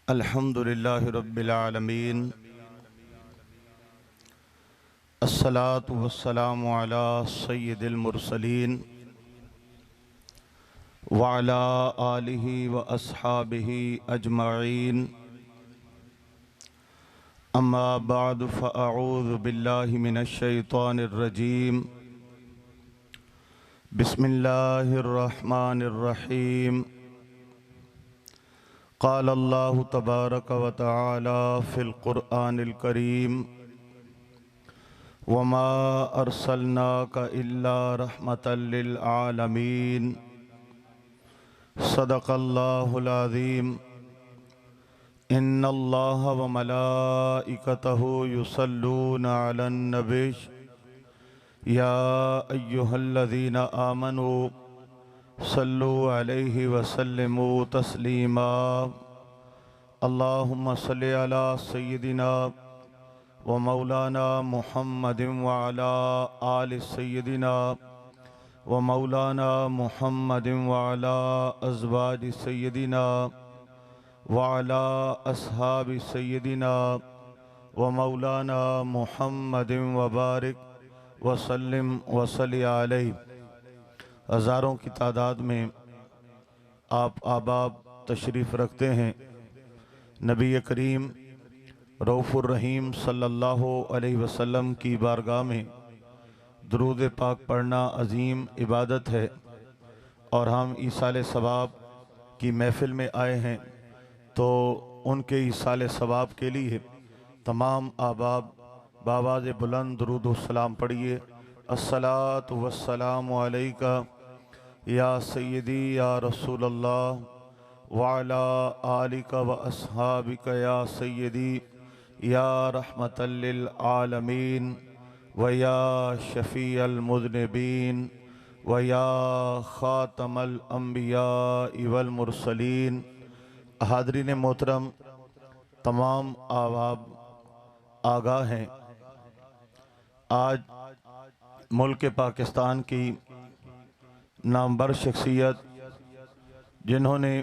अल्हम्दुलिल्लाहि रब्बिल आलमीन अस्सलातु वस्सलामु अला सय्यिदिल मुरसलीन व अला आलिहि व अस्हाबिहि अजमईन अम्मा बअद फ़अऊज़ु बिल्लाहि मिनश शैतानिर रजीम बिस्मिल्लाहिर रहमानिर रहीम क़ाल अल्लाहु तबारक व तआला फ़िल क़ुरआनिल करीम वमा अर्सलनाका इल्ला रहमतल लिल आलमीन सदक़ल्लाहुल अज़ीम इन्नल्लाहा व मलाइकतहु युसल्लूना अलन नबी या अय्युहल्लज़ीना आमनू सल्लु अलैहि वसल्लिमू तस्लीमा अल्लाहुम्मा सल्लि अला सय्यिदिना व मौलाना मुहम्मदिन व अला आलि सय्यिदिना व मौलाना मुहम्मदिन व अला अज़वाजि सय्यिदिना व अला अस्हाबि सय्यिदिना व मौलाना मुहम्मदिन व बारिक वसल्लिम वसल्लि अलैहि। हज़ारों की तादाद में आप आबाब तशरीफ़ रखते हैं। नबी करीम रऊफ़ुर रहीम सल्लल्लाहु अलैहि वसल्लम की बारगाह में दुरूद पाक पढ़ना अज़ीम इबादत है और हम ईसाल सवाब की महफ़िल में आए हैं, तो उनके ईसाल सवाब के लिए तमाम आबाब बावाज़ बुलंद दुरूद व सलाम पढ़िए। अस्सलातु वस्सलामु अलैका या सय्यदी या रसूल अल्लाह व अला आलिका व अस्हाबिका या सय्यदी या रहमतल लिल आलमीन व या शफ़ीअल मुज़निबीन व या ख़ातमल अंबिया वल मुरसलीन। हाज़रीन मोहतरम, तमाम आवाब आगाह हैं। आज मुल्क पाकिस्तान की नामवर शख्सियत, जिन्होंने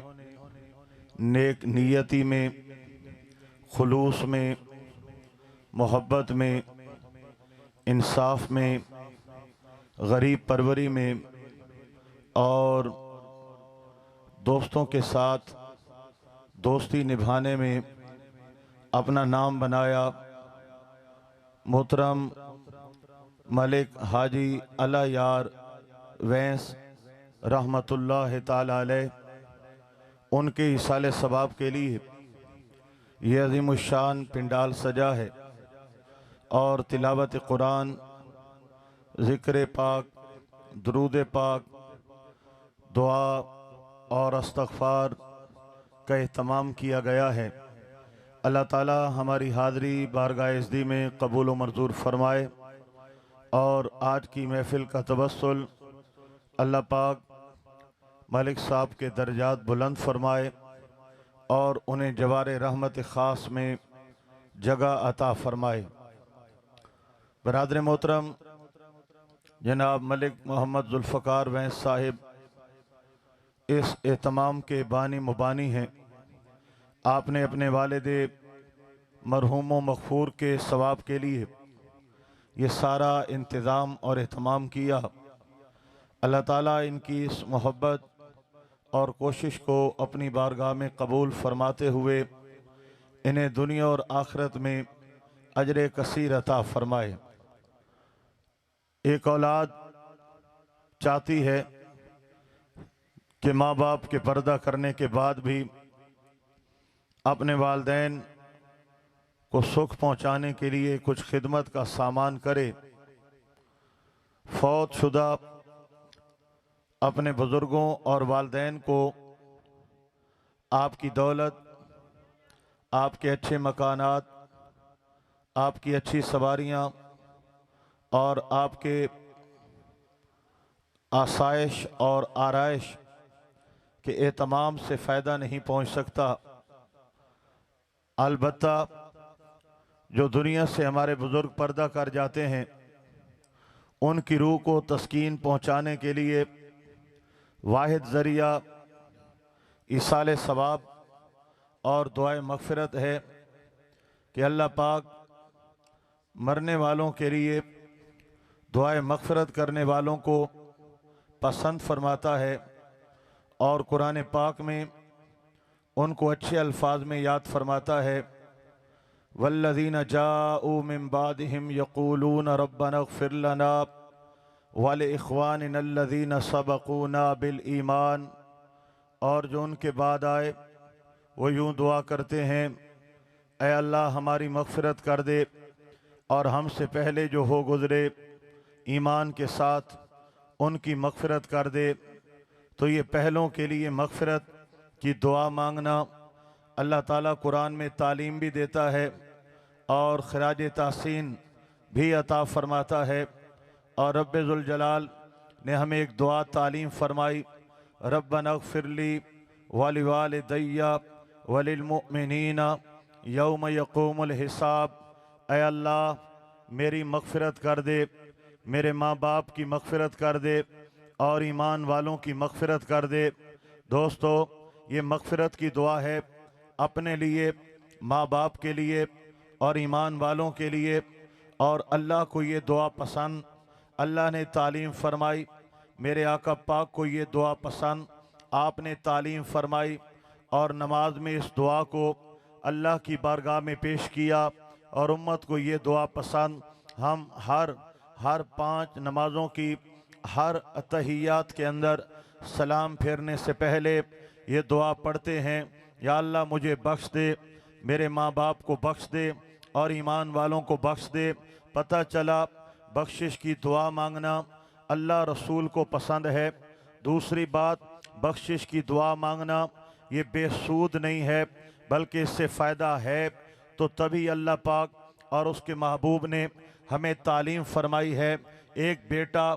नेक नियति में, खुलूस में, मोहब्बत में, इंसाफ में, गरीब परवरी में और दोस्तों के साथ दोस्ती निभाने में अपना नाम बनाया, मोहतरम मलिक हाजी अला यार वैंस रहमतुल्लाह ताला अलैह, उनके इसाले सवाब के लिए ये अज़ीमुश्शान पिंडाल सजा है और तिलावत कुरान, ज़िक्र पाक, दुरूद पाक, दुआ और इस्तग़फ़ार का एहतमाम किया गया है। अल्लाह ताला हमारी हाज़री बारगाह इज़्ज़ी में कबूल व मंजूर फरमाए और आज की महफ़िल का तवस्सुल अल्लाह पाक मलिक साहब के दर्जात बुलंद फरमाए और उन्हें जवारे रहमत ख़ास में जगह अता फरमाए। बरादर मोहतरम, जनाब मलिक मोहम्मद ज़ुल्फ़कार वैंस साहिब इस एहतमाम के बानी मुबानी हैं। आपने अपने वालिद मरहूम मग़फ़ूर के सवाब के लिए ये सारा इंतज़ाम और एहतमाम किया। अल्लाह ताला इनकी इस मोहब्बत और कोशिश को अपनी बारगाह में कबूल फरमाते हुए इन्हें दुनिया और आखिरत में अजर कसीर अता फरमाए। एक औलाद चाहती है कि माँ बाप के पर्दा करने के बाद भी अपने वालिदैन को सुख पहुँचाने के लिए कुछ खिदमत का सामान करे। फौत शुदा अपने बुज़ुर्गों और वालिदैन को आपकी दौलत, आपके अच्छे मकानात, आपकी अच्छी सवारियाँ और आपके आसाइश और आराइश के एहतमाम से फ़ायदा नहीं पहुँच सकता। अलबत्ता जो दुनिया से हमारे बुज़ुर्ग पर्दा कर जाते हैं, उनकी रूह को तस्कीन पहुँचाने के लिए वाहिद ज़रिया इसाले सवाब और दुआए मग़फ़िरत है कि अल्लाह पाक मरने वालों के लिए दुआए मग़फ़िरत करने वालों को पसंद फरमाता है और कुरान पाक में उनको अच्छे अल्फाज में याद फरमाता है। वल्लज़ीना जाऊ मिन बादिहिम यक़ूलून रब्बना इग़फ़िर लना व लिइख़वानिना अल्लज़ीना सबक़ूना बिल ईमान, और जो उनके बाद आए वो यूँ दुआ करते हैं, ऐ अल्लाह हमारी मग़फ़िरत कर दे और हमसे पहले जो हो गुज़रे ईमान के साथ उनकी मग़फ़िरत कर दे। तो ये पहलों के लिए मग़फ़िरत की दुआ मांगना अल्लाह ताला कुरान में तालीम भी देता है और खिराज तहसीन भी अता फ़रमाता है। और रब्बे ज़ुल जलाल ने हमें एक दुआ तालीम फ़रमाई, रब्बना इग़फ़िर ली व लिवालिदैया व लिलमुमिनीना यौम यक़ूमुल हिसाब। ऐ अल्लाह मेरी मग़फ़िरत कर दे, मेरे माँ बाप की मग़फ़िरत कर दे और ईमान वालों की मग़फ़िरत कर दे। दोस्तों, ये मग़फ़िरत की दुआ है अपने लिए, माँ बाप के लिए और ईमान वालों के लिए। और अल्लाह को ये दुआ पसंद, अल्लाह ने तालीम फरमाई, मेरे आका पाक को ये दुआ पसंद, आपने तालीम फरमाई और नमाज में इस दुआ को अल्लाह की बारगाह में पेश किया और उम्मत को ये दुआ पसंद। हम हर 5 नमाज़ों की हर तहियात के अंदर सलाम फेरने से पहले ये दुआ पढ़ते हैं, या अल्लाह मुझे बख्श दे, मेरे माँ बाप को बख्श दे और ईमान वालों को बख्श दे। पता चला बख्शिश की दुआ मांगना अल्लाह रसूल को पसंद है। दूसरी बात, बख्शिश की दुआ मांगना ये बेसूद नहीं है, बल्कि इससे फ़ायदा है। तो तभी अल्लाह पाक और उसके महबूब ने हमें तालीम फरमाई है, एक बेटा,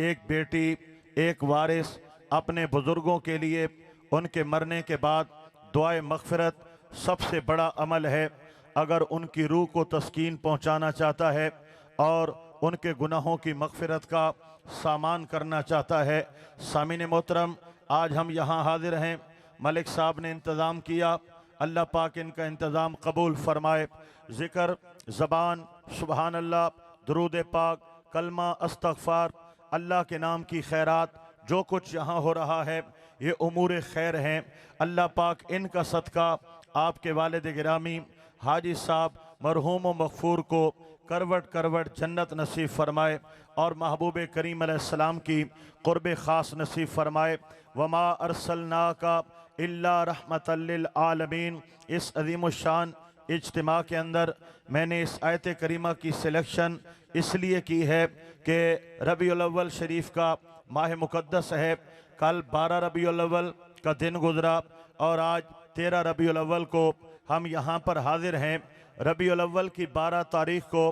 एक बेटी, एक वारिस अपने बुज़ुर्गों के लिए उनके मरने के बाद दुआए मग़फ़िरत सबसे बड़ा अमल है। अगर उनकी रूह को तस्कीन पहुँचाना चाहता है और उनके गुनाहों की मग़फ़िरत का सामान करना चाहता है। सामीन मोहतरम, आज हम यहाँ हाज़िर हैं, मलिक साहब ने इंतज़ाम किया, अल्लाह पाक इनका इंतज़ाम कबूल फ़रमाए। ज़िक्र ज़बान, सुबहान अल्लाह, दुरूद पाक, कलमा, इस्तग़फ़ार, अल्लाह के नाम की खैरात, जो कुछ यहाँ हो रहा है ये उमूर खैर हैं। अल्लाह पाक इनका सदका आपके वालिद गिरामी हाजी साहब मरहूम व मग़फ़ूर को करवट करवट जन्नत नसीब फ़रमाए और महबूब करीम अलैहिस्सलाम की क़ुर्ब ख़ास नसीब फ़रमाए। वमा अरसलनाका इल्ला रहमतल लिल आलमीन। इस अज़ीमुश्शान इज्तिमा के अंदर मैंने इस आयत करीमा की सिलेक्शन इसलिए की है कि रबीउल अव्वल शरीफ का माह मुक़द्दस है। कल 12 रबीउल अव्वल का दिन गुज़रा और आज 13 रबीउल अव्वल को हम यहाँ पर हाजिर हैं। रबीउल अव्वल की 12 तारीख़ को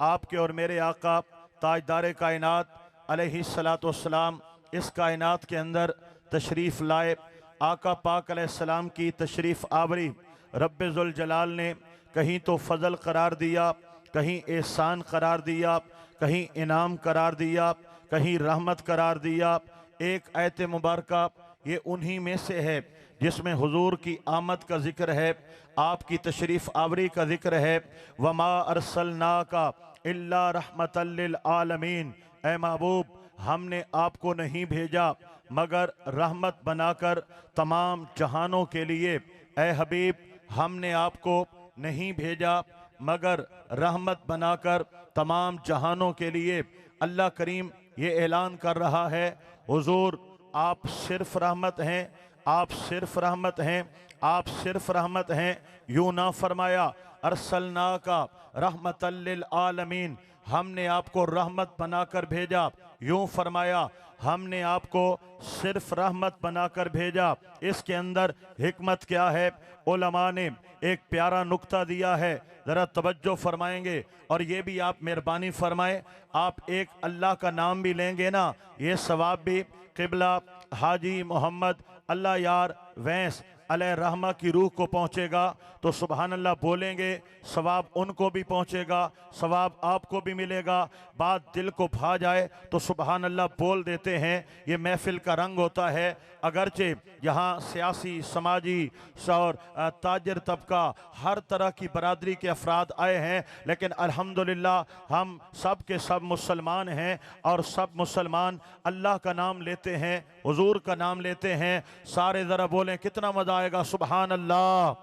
आपके और मेरे आका ताजदार कायनात अलैहिस्सलातु वस्सलाम इस कायनात के अंदर तशरीफ़ लाए। आका पाक अलैहिस्सलाम की तशरीफ़ आवरी रब्बे ज़ुल जलाल ने कहीं तो फ़ज़ल करार दिया, कहीं एहसान करार दिया, कहीं इनाम करार दिया, कहीं रहमत करार दिया। एक आयत मुबारका ये उन्हीं में से है जिसमें हुजूर की आमद का जिक्र है, आपकी तशरीफ़ आवरी का जिक्र है। वमा अरसलनाका इल्ला रहमतल लिल आलमीन। ऐ महबूब, हमने आपको नहीं भेजा मगर रहमत बनाकर तमाम जहानों के लिए। ऐ हबीब, हमने आपको नहीं भेजा मगर रहमत बनाकर तमाम जहानों के लिए। अल्लाह करीम ये ऐलान कर रहा है, हुजूर आप सिर्फ रहमत हैं, आप सिर्फ रहमत हैं, आप सिर्फ रहमत हैं। यूँ ना फरमाया अरसलना का रहमतल लिल आलमीन, हमने आपको रहमत बनाकर भेजा। यूँ फरमाया हमने आपको सिर्फ रहमत बनाकर भेजा। इसके अंदर हिकमत क्या है? उलमा ने एक प्यारा नुक्ता दिया है, ज़रा तवज्जो फरमाएंगे और ये भी आप मेहरबानी फरमाएं। आप एक अल्लाह का नाम भी लेंगे ना, ये सवाब भी। क़िबला हाजी मोहम्मद अल्लाह यार वैंस अलैहिर्रहमा की रूह को पहुँचेगा तो सुबहान अल्लाह बोलेंगे, सवाब उनको भी पहुँचेगा, सवाब आपको भी मिलेगा। बात दिल को भा जाए तो सुबहान अल्लाह बोल देते हैं। ये महफिल का रंग होता है। अगरचे यहाँ सियासी, समाजी और ताजर तबका, हर तरह की बरादरी के अफराद आए हैं, लेकिन अल्हम्दुलिल्लाह हम सब के सब मुसलमान हैं और सब मुसलमान अल्लाह का नाम लेते हैं, हुजूर का नाम लेते हैं। सारे ज़रा बोलें, कितना मज़ा आएगा सुबहान अल्लाह।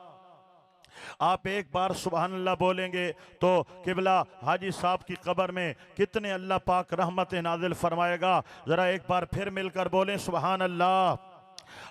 आप एक बार सुबहान अल्लाह बोलेंगे तो किबला हाजी साहब की कब्र में कितने अल्लाह पाक रहमत नाजिल फरमाएगा। ज़रा एक बार फिर मिलकर बोलें सुबहान अल्लाह।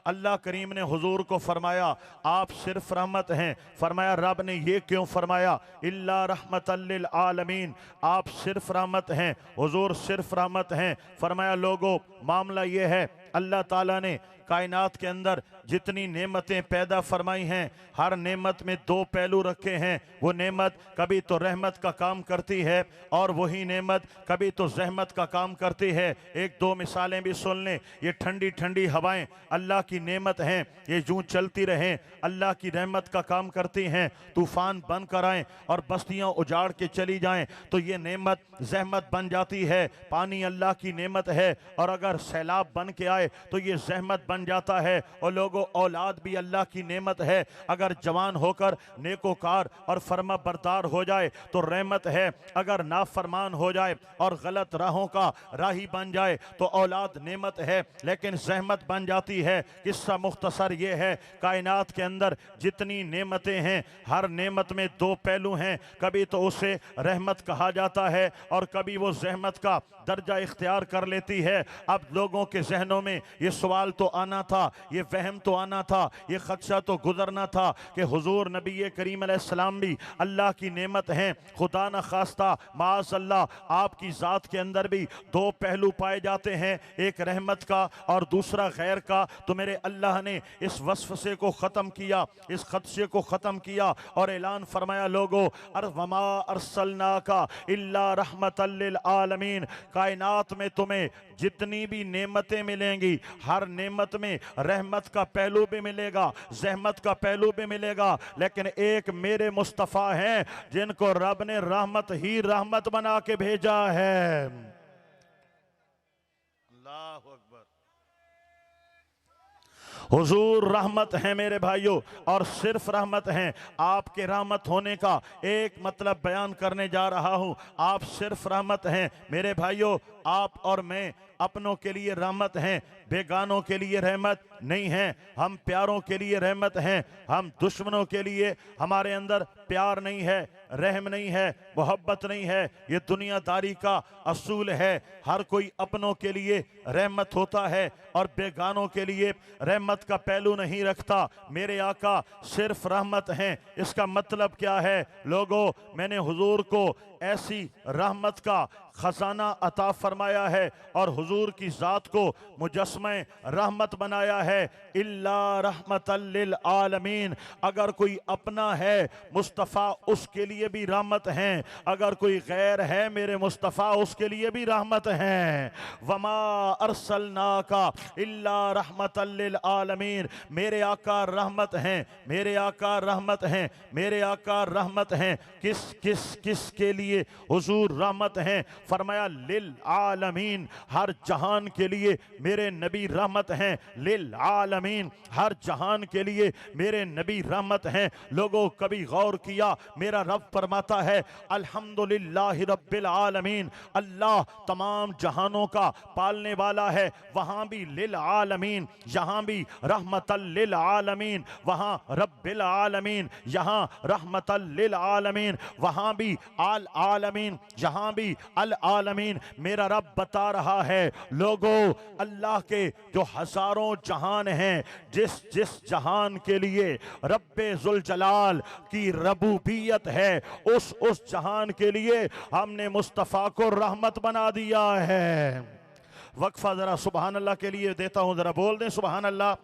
अल्लाह करीम ने हुजूर को फरमाया, आप सिर्फ रहमत हैं। फरमाया, रब ने ये क्यों फरमाया? इल्ला रहमतल लिल आलमीन, आप सिर्फ रहमत हैं, हुजूर सिर्फ रहमत हैं। फरमाया, लोगों मामला ये है, अल्लाह ताला ने कायनात के अंदर जितनी नेमतें पैदा फरमाई हैं, हर नेमत में दो पहलू रखे हैं। वो नेमत कभी तो रहमत का काम करती है और वही नेमत कभी तो जहमत का काम करती है। एक दो मिसालें भी सुन लें। ये ठंडी ठंडी हवाएं अल्लाह की नेमत हैं, ये यूं चलती रहें, अल्लाह की रहमत का काम करती हैं। तूफान बन कर आएँ और बस्तियाँ उजाड़ के चली जाएँ तो ये नेमत जहमत बन जाती है। पानी अल्लाह की नेमत है और अगर सैलाब बन के आए तो ये जहमत बन जाता है। और लोगों, औलाद भी अल्लाह की नेमत है। अगर जवान होकर नेकोकार और फरमा बरदार हो जाए तो रहमत है। अगर नाफरमान हो जाए और गलत राहों का राही बन जाए तो औलाद नेमत है, लेकिन जहमत बन जाती है। किस्सा मुख्तसर ये है, कायनात के अंदर जितनी नेमतें हैं, हर नेमत में दो पहलू हैं। कभी तो उसे रहमत कहा जाता है और कभी वो जहमत का दर्जा इख्तियार कर लेती है। अब लोगों के जहनों में ये सवाल तो आना था, ये वहम तो आना था, ये खदशा तो गुजरना था कि हुजूर नबी करीम अलैहिस्सलाम भी अल्लाह की नेमत हैं। खुदा न खास्ता माज़ अल्लाह आपकी ज़ात के अंदर भी दो पहलू पाए जाते हैं, एक रहमत का और दूसरा गैर का। तो मेरे अल्लाह ने इस वस्फ से को ख़त्म किया, इस खदशे को ख़त्म किया और ऐलान फरमाया, लोगो वमा अरसलनाका इल्ला रहमतल लिल आलमीन, कायनात में तुम्हें जितनी भी नेमतें मिलेंगी, हर नेमत में रहमत का पहलू भी मिलेगा, जहमत का पहलू भी मिलेगा, लेकिन एक मेरे मुस्तफ़ा हैं जिनको रब ने रहमत ही रहमत बना के भेजा है। अल्लाह अकबर। हुजूर रहमत हैं मेरे भाइयों, और सिर्फ रहमत हैं। आपके रहमत होने का एक मतलब बयान करने जा रहा हूं। आप सिर्फ रहमत हैं मेरे भाइयों। आप और मैं अपनों के लिए रहमत हैं, बेगानों के लिए रहमत नहीं हैं। हम प्यारों के लिए रहमत हैं, हम दुश्मनों के लिए हमारे अंदर प्यार नहीं है, रहम नहीं है, मोहब्बत नहीं है। ये दुनियादारी का असूल है। हर कोई अपनों के लिए रहमत होता है और बेगानों के लिए रहमत का पहलू नहीं रखता। मेरे आका सिर्फ रहमत हैं। इसका मतलब क्या है? लोगों, मैंने हुजूर को ऐसी रहमत का खजाना अता फरमाया है और हुजूर की ज़ात को मुजस्मे रहमत बनाया है। इल्ला रहमतल लिल आलमीन, अगर कोई अपना है मुस्तफ़ा उसके लिए भी रहमत हैं, अगर कोई गैर है मेरे मुस्तफ़ा उसके लिए भी रहमत हैं। वमा अरसलनाका इल्ला रहमतल लिल आलमीन, मेरे आका रहमत हैं, मेरे आका रहमत हैं, मेरे आका रहमत हैं। किस किस किस के लिए हुजूर रहमत हैं? फरमाया लिल आलमीन, हर जहान के लिए मेरे नबी रहमत हैं। लिल आलमीन, हर जहान के लिए मेरे नबी रहमत हैं। लोगों, कभी गौर किया? मेरा रब फरमाता है अल्हम्दुलिल्लाहि रब्बिल आलमीन, अल्लाह तमाम जहानों का पालने वाला है। वहाँ भी लिल आलमीन, यहाँ भी रहमतल लिल आलमीन, वहाँ रब्बिल आलमीन, यहाँ रहमतल लिल आलमीन, वहाँ भी आल आलमीन, यहाँ भी अल आलमीन। मेरा रब बता रहा है, लोगों, अल्लाह के जो हजारों जहान हैं, जिस जिस जहान के लिए रब्बे जुल जलाल की रबूबियत है, उस जहान के लिए हमने मुस्तफ़ा को रहमत बना दिया है। वक्फा जरा सुबहान अल्लाह के लिए देता हूं, जरा बोल दें सुबहान अल्लाह।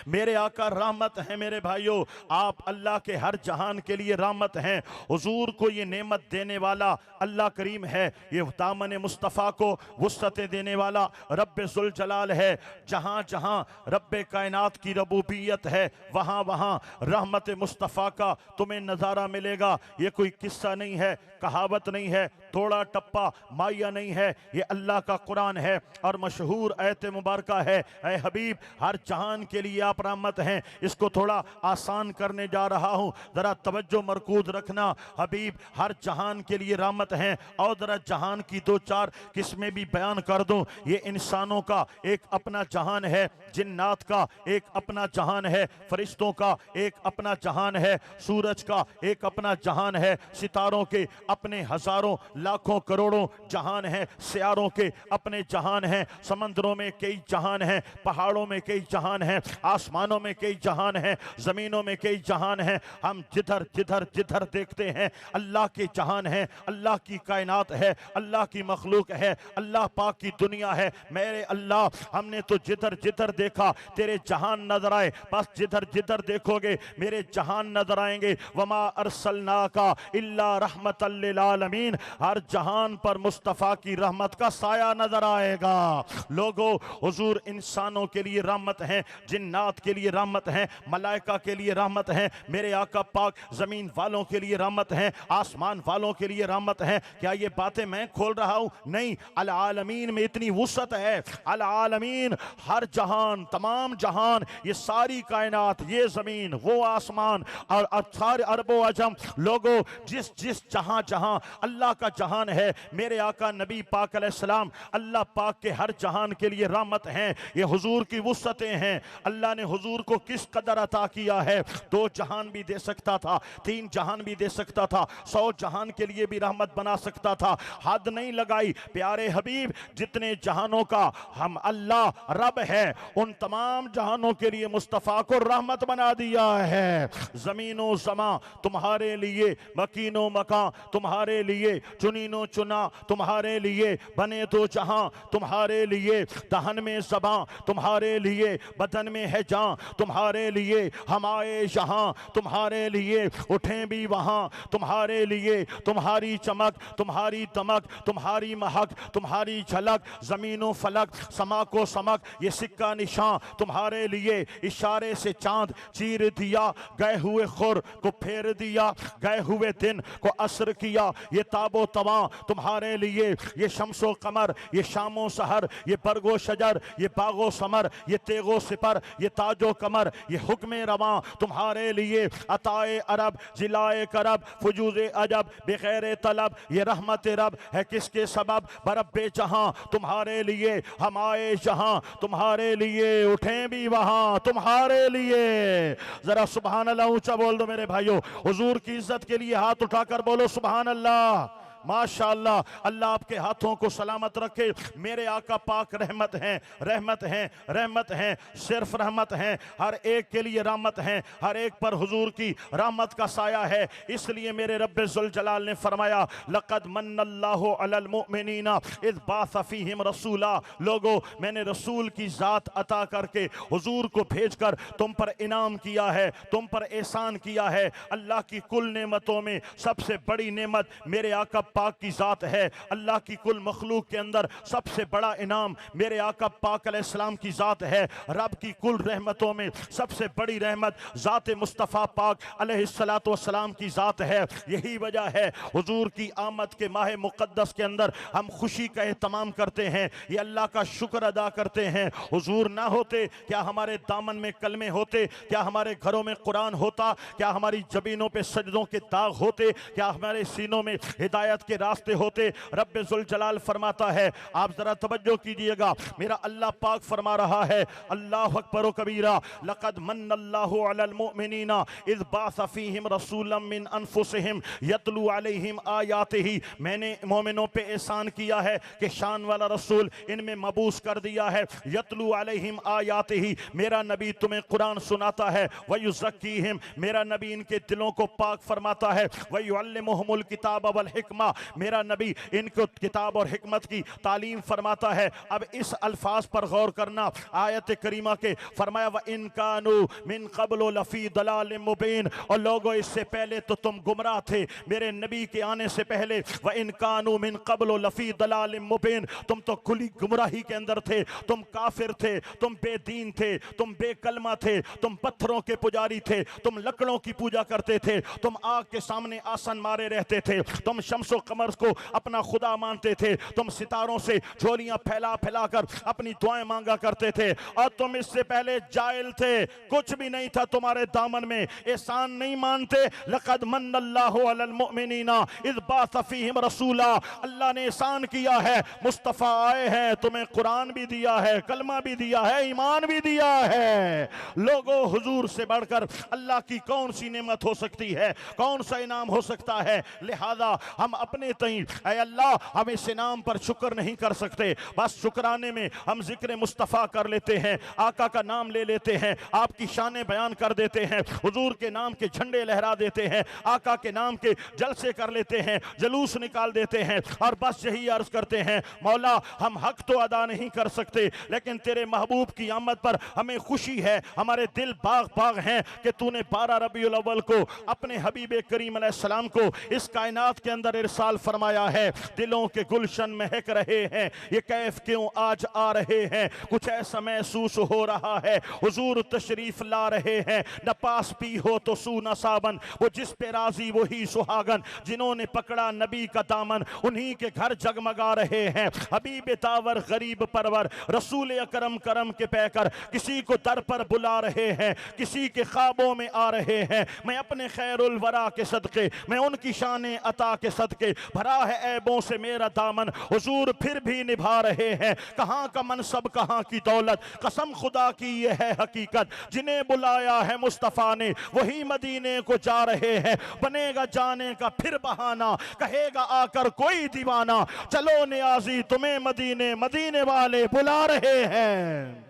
मेरे आका रहमत है। मेरे भाइयों, आप अल्लाह के हर जहान के लिए रहमत हैं। हुजूर को ये नेमत देने वाला अल्लाह करीम है। ये दामन मुस्तफ़ा को वुस्अत देने वाला रब्बे जुल जलाल है। जहाँ जहाँ रब्बे कायनात की रबूबियत है, वहाँ वहाँ रहमत मुस्तफ़ा का तुम्हें नज़ारा मिलेगा। ये कोई किस्सा नहीं है, कहावत नहीं है, थोड़ा टप्पा माया नहीं है, ये अल्लाह का कुरान है और मशहूर आयत मुबारक है। ऐ हबीब, हर जहान के लिए आप रहमत हैं। इसको थोड़ा आसान करने जा रहा हूँ, ज़रा तवज्जो मरकूज रखना। हबीब हर जहान के लिए रहमत हैं। और ज़रा जहान की दो चार किस्में भी बयान कर दूँ। ये इंसानों का एक अपना जहान है, जिन्नात का एक अपना जहान है, फरिश्तों का एक अपना जहान है, सूरज का एक अपना जहान है, सितारों के अपने हजारों लाखों करोड़ों जहान हैं, सियारों के अपने जहान हैं, समंदरों में कई जहान हैं, पहाड़ों में कई जहान हैं, आसमानों में कई जहान हैं, ज़मीनों में कई जहान हैं। हम जिधर जिधर जिधर देखते हैं अल्लाह के जहान हैं, अल्लाह की कायनात है, अल्लाह की मखलूक है, अल्लाह पाक की दुनिया है। मेरे अल्लाह, हमने तो जिधर जिधर देखा तेरे जहान नजर आए, बस जिधर जिधर देखोगे मेरे जहान नजर आएंगे। वमा अरसलनाका इल्ला रहमतल लिल आलमीन, हर जहान पर मुस्तफ़ा की रहमत का साया नजर आएगा। लोगों, हुजूर इंसानों के लिए रहमत हैं, जिन्नात के लिए रहमत हैं, मलाइका के लिए रहमत हैं। मेरे आका पाक जमीन वालों के लिए रहमत हैं, आसमान वालों के लिए रहमत हैं। क्या ये बातें मैं खोल रहा हूं? नहीं, अल आलमीन में इतनी वुसअत है। अल आलमीन, हर जहान, तमाम जहान, ये सारी कायनात, ये जमीन, वो आसमान और सारे अरबो अजम, लोगों, जिस जिस जहां जहां अल्लाह का जहान है, मेरे आका नबी पाक अलैहिस्सलाम अल्लाह पाक के हर जहान के लिए रहमत हैं। ये हुजूर की वुसअतें हैं। अल्लाह ने हुजूर को किस कदर अता किया है। 2 जहान भी दे सकता था, 3 जहान भी दे सकता था, 100 जहान के लिए भी रहमत बना सकता था। हद नहीं लगाई। प्यारे हबीब, जितने जहानों का हम अल्लाह रब है, उन तमाम जहानों के लिए मुस्तफ़ा को रहमत बना दिया है। ज़मीनो ज़मा तुम्हारे लिए, मकीनो मकां तुम्हारे लिए, चुनीनो चुना तुम्हारे लिए, बने तो जहां तुम्हारे लिए, दहन में ज़बां तुम्हारे लिए, बदन में है जान तुम्हारे लिए, हम आए यहाँ तुम्हारे लिए, उठें भी वहाँ तुम्हारे लिए। तुम्हारी चमक, तुम्हारी दमक, तुम्हारी महक, तुम्हारी झलक, ज़मीनो फलक, समा को समक, ये सिक्का निशान तुम्हारे लिए। इशारे से चांद चीर दिया, गए हुए खुर को फेर दिया, गए हुए दिन को असर किया। ये ताबो तवा तुम्हारे लिए, ये शम्सो कमर, ये शामो सहर, ये बरगो शजर, ये बागो समर, ये तेगो सिपर, ये ताजो कमर, ये हुक्म रवा तुम्हारे लिए। अताए अरब, जिलाए करब, फजूज़े अजब, बेखैर तलब, ये रहमत रब है किसके सबब, बरब्बे जहां तुम्हारे लिए, हम आए जहां तुम्हारे लिए, उठें भी वहां तुम्हारे लिए। जरा सुभान अल्लाह ऊंचा बोल दो मेरे भाइयों। हुजूर की इज्जत के लिए हाथ उठाकर बोलो सुभान अल्लाह। माशाअल्लाह, अल्लाह आपके हाथों को सलामत रखे। मेरे आका पाक रहमत हैं, रहमत हैं, रहमत हैं, सिर्फ रहमत हैं। हर एक के लिए रहमत हैं, हर एक पर हुजूर की रहमत का साया है। इसलिए मेरे रब्बे जुल जलाल ने फरमाया, लक़द मन्नल्लाहु अलल मुमिनीना इज़ बाअस फ़ीहिम रसूला। लोगो, मैंने रसूल की ज़ात अता करके हुजूर को भेजकर तुम पर इनाम किया है, तुम पर एहसान किया है। अल्लाह की कुल नेमतों में सबसे बड़ी नेमत मेरे आका पाक की ज़ात है। अल्लाह की कुल मखलूक के अंदर सबसे बड़ा इनाम मेरे आका पाक अलैहिस्सलाम की ज़ात है। रब की कुल रहमतों में सबसे बड़ी रहमत ज़ात मुस्तफ़ा पाक अलैहिस्सलातु वस्सलाम की ज़ात है। यही वजह है हुजूर की आमद के माह मुक़द्दस के अंदर हम खुशी का एहतमाम करते हैं, ये अल्लाह का शुक्र अदा करते हैं। हुजूर ना होते क्या हमारे दामन में कलमे होते, क्या हमारे घरों में कुरान होता, क्या हमारी जबीनों पे सजदों के दाग होते, क्या हमारे सीनों में हिदायत के रास्ते होते। रब्बे जुल जलाल फरमाता है, आप जरा तवज्जो कीजिएगा, मेरा अल्लाह पाक फरमा रहा है, अल्लाहु अकबर व कबीरा, लक़द मन्नल्लाहु अलल मुमिनीना इज़ बाअस फ़ीहिम रसूलन मिन अनफुसिहिम यतलू अलैहिम आयातिही। मैंने मोमिनों पे एहसान किया है कि शान वाला रसूल इनमें मबूस कर दिया है। यतलू अलैहिम आयातिही, मेरा नबी तुम्हें कुरान सुनाता है। व युज़क्कीहिम, मेरा नबी इनके दिलों को पाक फरमाता है। व युअल्लिमुहुमुल किताब वल हिकमा, अल्लाह मेरा नबी इनको किताब और हिकमत की तालीम फरमाता है। अब इस अल्फाज पर गौर करना, आयत करीमा के फरमाया व इन कानू मिन क़ब्ल लफ़ी दलाल मुबीन, और लोगों इससे पहले तो तुम गुमराह थे, मेरे नबी के आने से पहले व इन कानू मिन क़ब्ल लफ़ी दलाल मुबीन, तुम तो खुली गुमराही के अंदर थे, तुम काफिर थे, तुम बेदीन थे, तुम बेकलमा थे, तुम पत्थरों के पुजारी थे, तुम लकड़ों की पूजा करते थे, तुम आग के सामने आसन मारे रहते थे, तुम शम्सो कमर को अपना खुदा मानते थे, तुम सितारों से झोलियां फैला फैला कर अपनी दुआएं मांगा करते थे, और तुम इससे पहले जाहिल थे, कुछ भी नहीं था तुम्हारे दामन में, एहसान नहीं मानते। लक़द मन्नल्लाहु अलल मुमिनीना इज़ बाअस फ़ीहिम रसूला, अल्लाह ने एहसान किया है, मुस्तफ़ा आए हैं, तुम्हें कुरान भी दिया है, कलमा भी दिया है, ईमान भी दिया है। लोगों हुजूर से बढ़कर अल्लाह की कौन सी नेमत हो सकती है, कौन सा इनाम हो सकता है। लिहाजा हम अपने तई ऐ अल्लाह हम इस इनाम पर शुक्र नहीं कर सकते, बस शुक्राने में हम जिक्र मुस्तफ़ा कर लेते हैं, आका का नाम ले लेते हैं, आपकी शान बयान कर देते हैं, हुजूर के नाम के झंडे लहरा देते हैं, आका के नाम के जलसे कर लेते हैं, जुलूस निकाल देते हैं, और बस यही अर्ज करते हैं मौला हम हक तो अदा नहीं कर सकते, लेकिन तेरे महबूब की आमद पर हमें खुशी है, हमारे दिल बाग बाग हैं कि तूने 12 रबीउल अव्वल को अपने हबीब करीम अलैहिस्सलाम को इस कायनात के अंदर इरसाल फरमाया है। दिलों के गुलशन महक रहे हैं, ये कैफ क्यों आज आ रहे हैं, कुछ ऐसा महसूस हो रहा है, हुजूर तशरीफ ला रहे हैं, न पास पी हो तो सू न साबन, वो जिस पे राजी वही सुहागन, जिन्होंने पकड़ा नबी का दामन उन्हीं के घर जगमगा रहे हैं। हबीब तावर गरीब परवर रसूल अकरम करम के पैकर किसी को दर पर बुला रहे हैं, किसी के ख्वाबों में आ रहे हैं। मैं अपने खैरुल वरा के सदके, मैं उनकी शान अता के सदके, भरा है ऐबों से मेरा दामन, हुजूर फिर भी निभा रहे हैं। कहाँ का मनसब कहाँ की दौलत, कसम खुदा की ये है हकीकत, जिन्हें बुलाया है मुस्तफ़ा ने वही मदीने को जा रहे हैं। बनेगा जाने का फिर बहाना, कहेगा आकर कोई दीवाना, चलो नियाजी तुम्हें मदीने मदीने वाले बुला रहे हैं।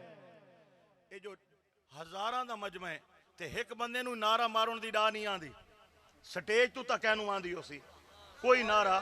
ये जो हजारां दा मजमा है ते एक बंदे नू नारा मारन दी डा नहीं आंदी, स्टेज तू तक कहनू आंदी उसी कोई नारा।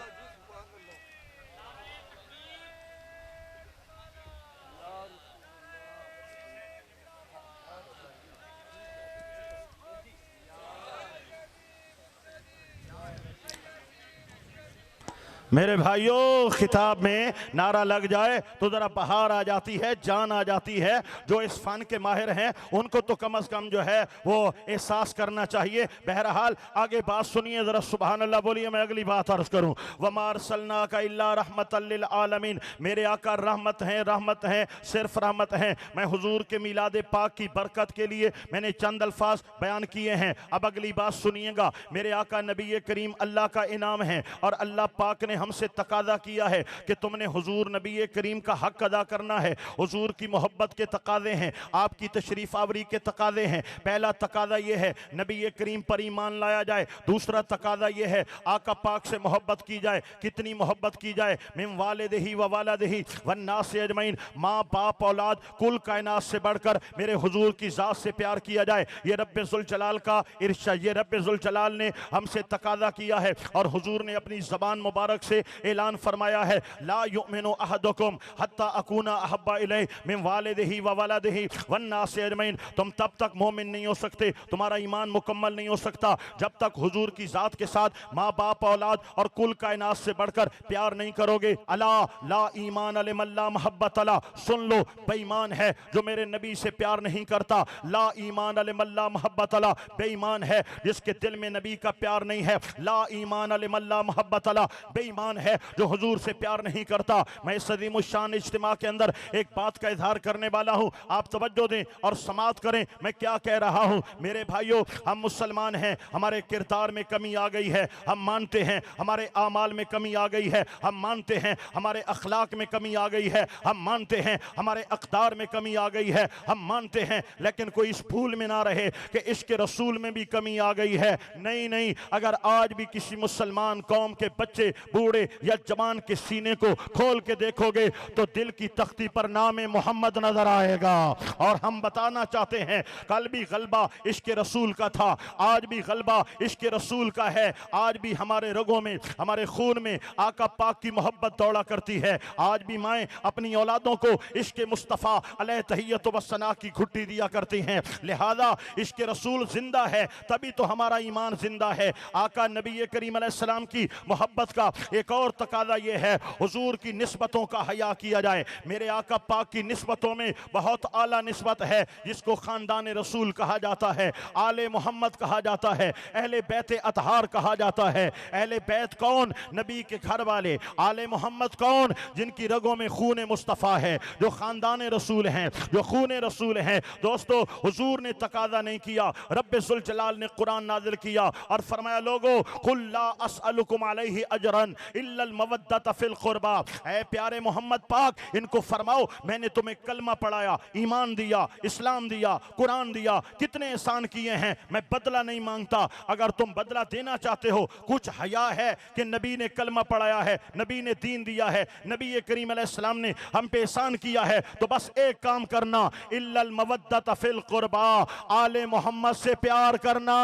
मेरे भाइयों खिताब में नारा लग जाए तो जरा बहार आ जाती है, जान आ जाती है। जो इस फन के माहिर हैं उनको तो कम से कम जो है वो एहसास करना चाहिए। बहरहाल आगे बात सुनिए जरा, सुभान अल्लाह बोलिए। मैं अगली बात अर्ज करूं, वमा अरसलनाका इल्ला रहमतल लिल आलमीन, मेरे आका रहमत हैं, रहमत हैं, सिर्फ रहमत हैं। मैं हुजूर के मिलाद पाक की बरकत के लिए मैंने चंद अल्फाज बयान किए हैं। अब अगली बात सुनिएगा, मेरे आका नबी करीम अल्लाह का इनाम है, और अल्लाह पाक ने हमसे तकादा किया है कि तुमने हुजूर नबी करीम का हक अदा करना है। हुजूर की मोहब्बत के तकादे हैं, आपकी तशरीफ आवरी के तकादे हैं। पहला तकादा ये है नबी करीम पर ईमान लाया जाए, दूसरा तकादा ये है आका पाक से मोहब्बत की जाए। कितनी मोहब्बत की जाए, मिन वालिदिही व वालिदिही वन्नास अजमईन, माँ बाप औलाद कुल कायनात से बढ़कर मेरे हुजूर की ज़ात से प्यार किया जाए। ये रब्बे ज़ुल जलाल का इरशाद, ये रब्बे ज़ुल जलाल ने हमसे तकादा किया है, और हुजूर ने अपनी ज़बान मुबारक से ऐलान फरमाया है, ला युमिनु अहदुकुम हत्ता अकूना अहब्बा इलैहि मिन वालिदिही व वलदिही वन्नास अजमईन, तुम तब तक मोमिन नहीं हो सकते, तुम्हारा ईमान मुकम्मल नहीं हो सकता जब तक हुजूर की ज़ात के साथ माँ बाप औलाद और कुल कायनात से बढ़कर प्यार नहीं करोगे। अला ला ईमान अलिमल्ला मोहब्बत अला, सुन लो बेईमान है जो मेरे नबी से प्यार नहीं करता। ला ईमान अलिमल्ला मोहब्बत अला, बेईमान है जिसके दिल में नबी का प्यार नहीं है। ला ईमान अलिमल्ला मोहब्बत अला, बेईमान है जो हुजूर से प्यार नहीं करता। मैं इस अज़ीम शान इज्तिमा के अंदर एक बात का इजहार करने वाला हूँ, आप तवज्जो दें और समात करें मैं क्या कह रहा हूँ। मेरे भाइयों, हम मुसलमान हैं, हमारे किरदार में कमी आ गई है, हम मानते हैं। हमारे आमाल में कमी आ गई है, हम मानते हैं। हमारे अखलाक में कमी आ गई है, हम मानते हैं। हमारे अक़दार में कमी आ गई है, हम मानते हैं। लेकिन कोई इस भूल में ना रहे कि इश्क़ रसूल में भी कमी आ गई है। नहीं नहीं, अगर आज भी किसी मुसलमान कौम के बच्चे बूढ़े जूड़े या जवान के सीने को खोल के देखोगे तो दिल की तख्ती पर नाम मोहम्मद नजर आएगा। और हम बताना चाहते हैं, कल भी गलबा इश्क रसूल का था, आज भी गलबा इश्क रसूल का है। आज भी हमारे रगों में, हमारे खून में आका पाक की मोहब्बत दौड़ा करती है। आज भी माएँ अपनी औलादों को इश्क मुस्तफ़ा अलैहि तहियत व सना की घुट्टी दिया करती हैं। लिहाजा इश्क रसूल जिंदा है तभी तो हमारा ईमान जिंदा है। आका नबी करीम अलैहिस्सलाम की मोहब्बत का एक और तकाजा ये है, हुजूर की निस्बतों का हया किया जाए। मेरे आका पाक की निस्बतों में बहुत आला निस्बत है जिसको खानदान रसूल कहा जाता है, आले मोहम्मद कहा जाता है, अहले बैत अतहार कहा जाता है। अहले बैत कौन? नबी के घर वाले। आले मोहम्मद कौन? जिनकी रगों में खून मुस्तफ़ा है, जो खानदान रसूल हैं, जो खून रसूल हैं। दोस्तों, हुजूर ने तकाजा नहीं किया, रब्बे जुल जलाल ने कुरान नाज़िल किया और फरमाया, लोगो कुल ला अस्अलुकुम अलैहि अजरन इल्लल मवद्दत फिल कुर्बा। ऐ प्यारे मोहम्मद पाक, इनको फरमाओ मैंने तुम्हें कलमा पढ़ाया, ईमान दिया, इस्लाम दिया, कुरान दिया, कितने एहसान किए हैं, मैं बदला नहीं मांगता। अगर तुम बदला देना चाहते हो, कुछ हया है कि नबी ने कलमा पढ़ाया है, नबी ने दीन दिया है, नबी करीम अलैहिस्सलाम ने हम पे एहसान किया है, तो बस एक काम करना, इल्लल मवद्दत फिल कुर्बा, आले मोहम्मद से प्यार करना,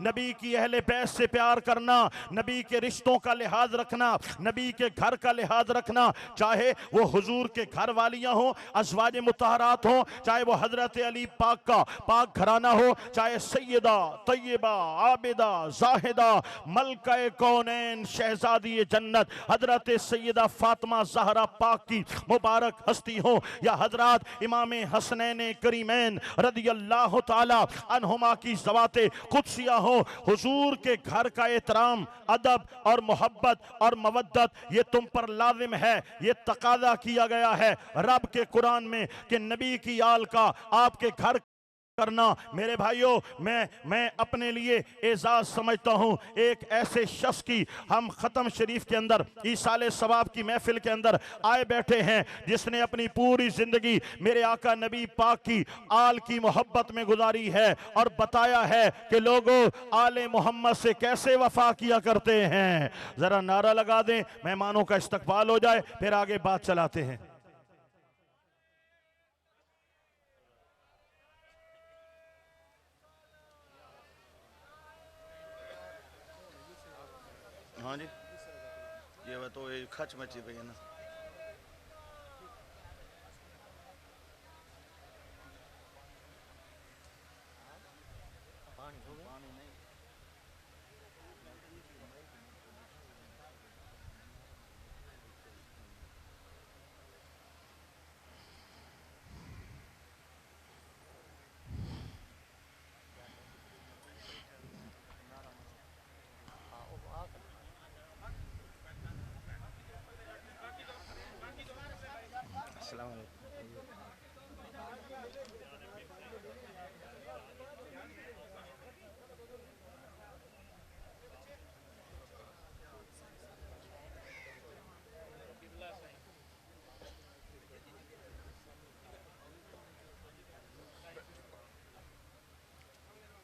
नबी की अहले बैत से प्यार करना, नबी के रिश्तों का लिहाज रखना, नबी के घर का लिहाज रखना। चाहे वो हुजूर के घर वालियां हो, अज़वाज मुतहरात हो, चाहे वो हजरत अली पाक का पाक घराना हो, चाहे सैयदा तैयबा आबिदा जाहिदा मलका कौनैन शहजादी जन्नत हजरत सैयदा फातिमा ज़हरा पाक की मुबारक हस्ती हो, या हजरत इमाम हसनैन करीमैन रदियल्लाहु ताला अन्हुमा की ज़वाते कुदसिया हो, हुजूर के घर का एहतराम, अदब और मोहब्बत और मवद्दत ये तुम पर लाजिम है। ये तकाजा किया गया है रब के कुरान में कि नबी की आल का आपके घर करना। मेरे भाइयों, मैं अपने लिए एजाज समझता हूं एक ऐसे शख्स की हम ख़त्म शरीफ के अंदर ईसाले सवाब की महफिल के अंदर आए बैठे हैं, जिसने अपनी पूरी जिंदगी मेरे आका नबी पाक की आल की मोहब्बत में गुजारी है और बताया है कि लोगों आले मोहम्मद से कैसे वफा किया करते हैं। जरा नारा लगा दें, मेहमानों का इस्तकबाल हो जाए, फिर आगे बात चलाते हैं। हाँ जी, ये वह तो खच मची पई है ना। अस्सलाम वालेकुम।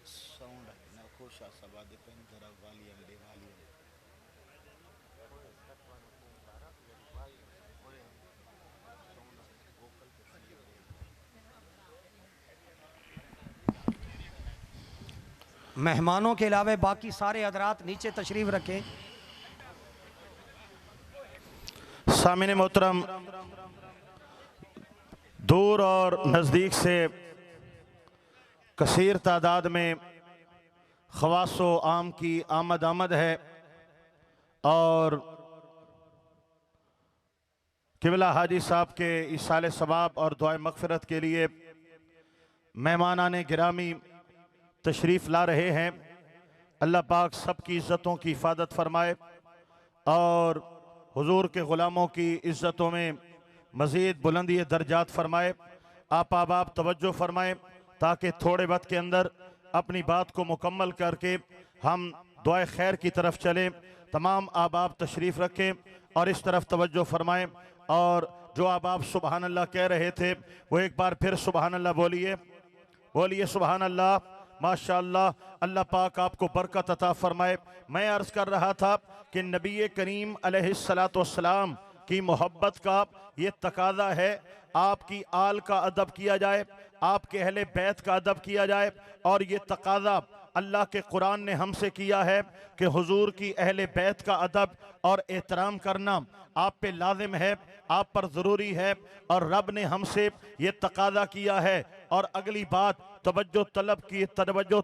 साउंड ना खुश आशाबाद पेन जरा वालियम दे वालियम। मेहमानों के अलावा बाकी सारे हजरात नीचे तशरीफ रखें। सामिन मोहतरम, दूर और नज़दीक से कसीर तादाद में ख़वासो आम की आमद है और किबला हाजी साहब के इसाले सवाब और दुआए मग़फ़िरत के लिए मेहमानाने गिरामी तशरीफ़ ला रहे हैं। अल्लाह पाक सब की इज़्ज़तों की हिफाजत फरमाए और हुजूर के ग़ुलामों की इज़्ज़तों में मज़ीद बुलंदी दर्जात फरमाए। आप आबाब तवज्जो फरमाएँ ताकि थोड़े वक्त के अंदर अपनी बात को मुकम्मल करके हम दुआए खैर की तरफ चलें। तमाम आबाब तशरीफ़ रखें और इस तरफ तवज्जो फरमाएँ। और जो आबाब सुबहान अल्लाह कह रहे थे वो एक बार फिर सुबहान अल्लाह बोलिए, बोलिए सुबहान अल्लाह। माशाअल्लाह, अल्लाह पाक आपको बरकत अता फरमाए। मैं अर्ज कर रहा था कि नबी करीम अलैहिस्सलातु वस्सलाम की मोहब्बत का ये तकाजा है, आपकी आल का अदब किया जाए, आपके अहले बैत का अदब किया जाए। और ये तकाजा अल्लाह के कुरान ने हमसे किया है कि हुजूर की अहले बैत का अदब और एहतराम करना आप पे लाजिम है, आप पर ज़रूरी है। और रब ने हमसे ये तकाजा किया है। और अगली बात तवज्जो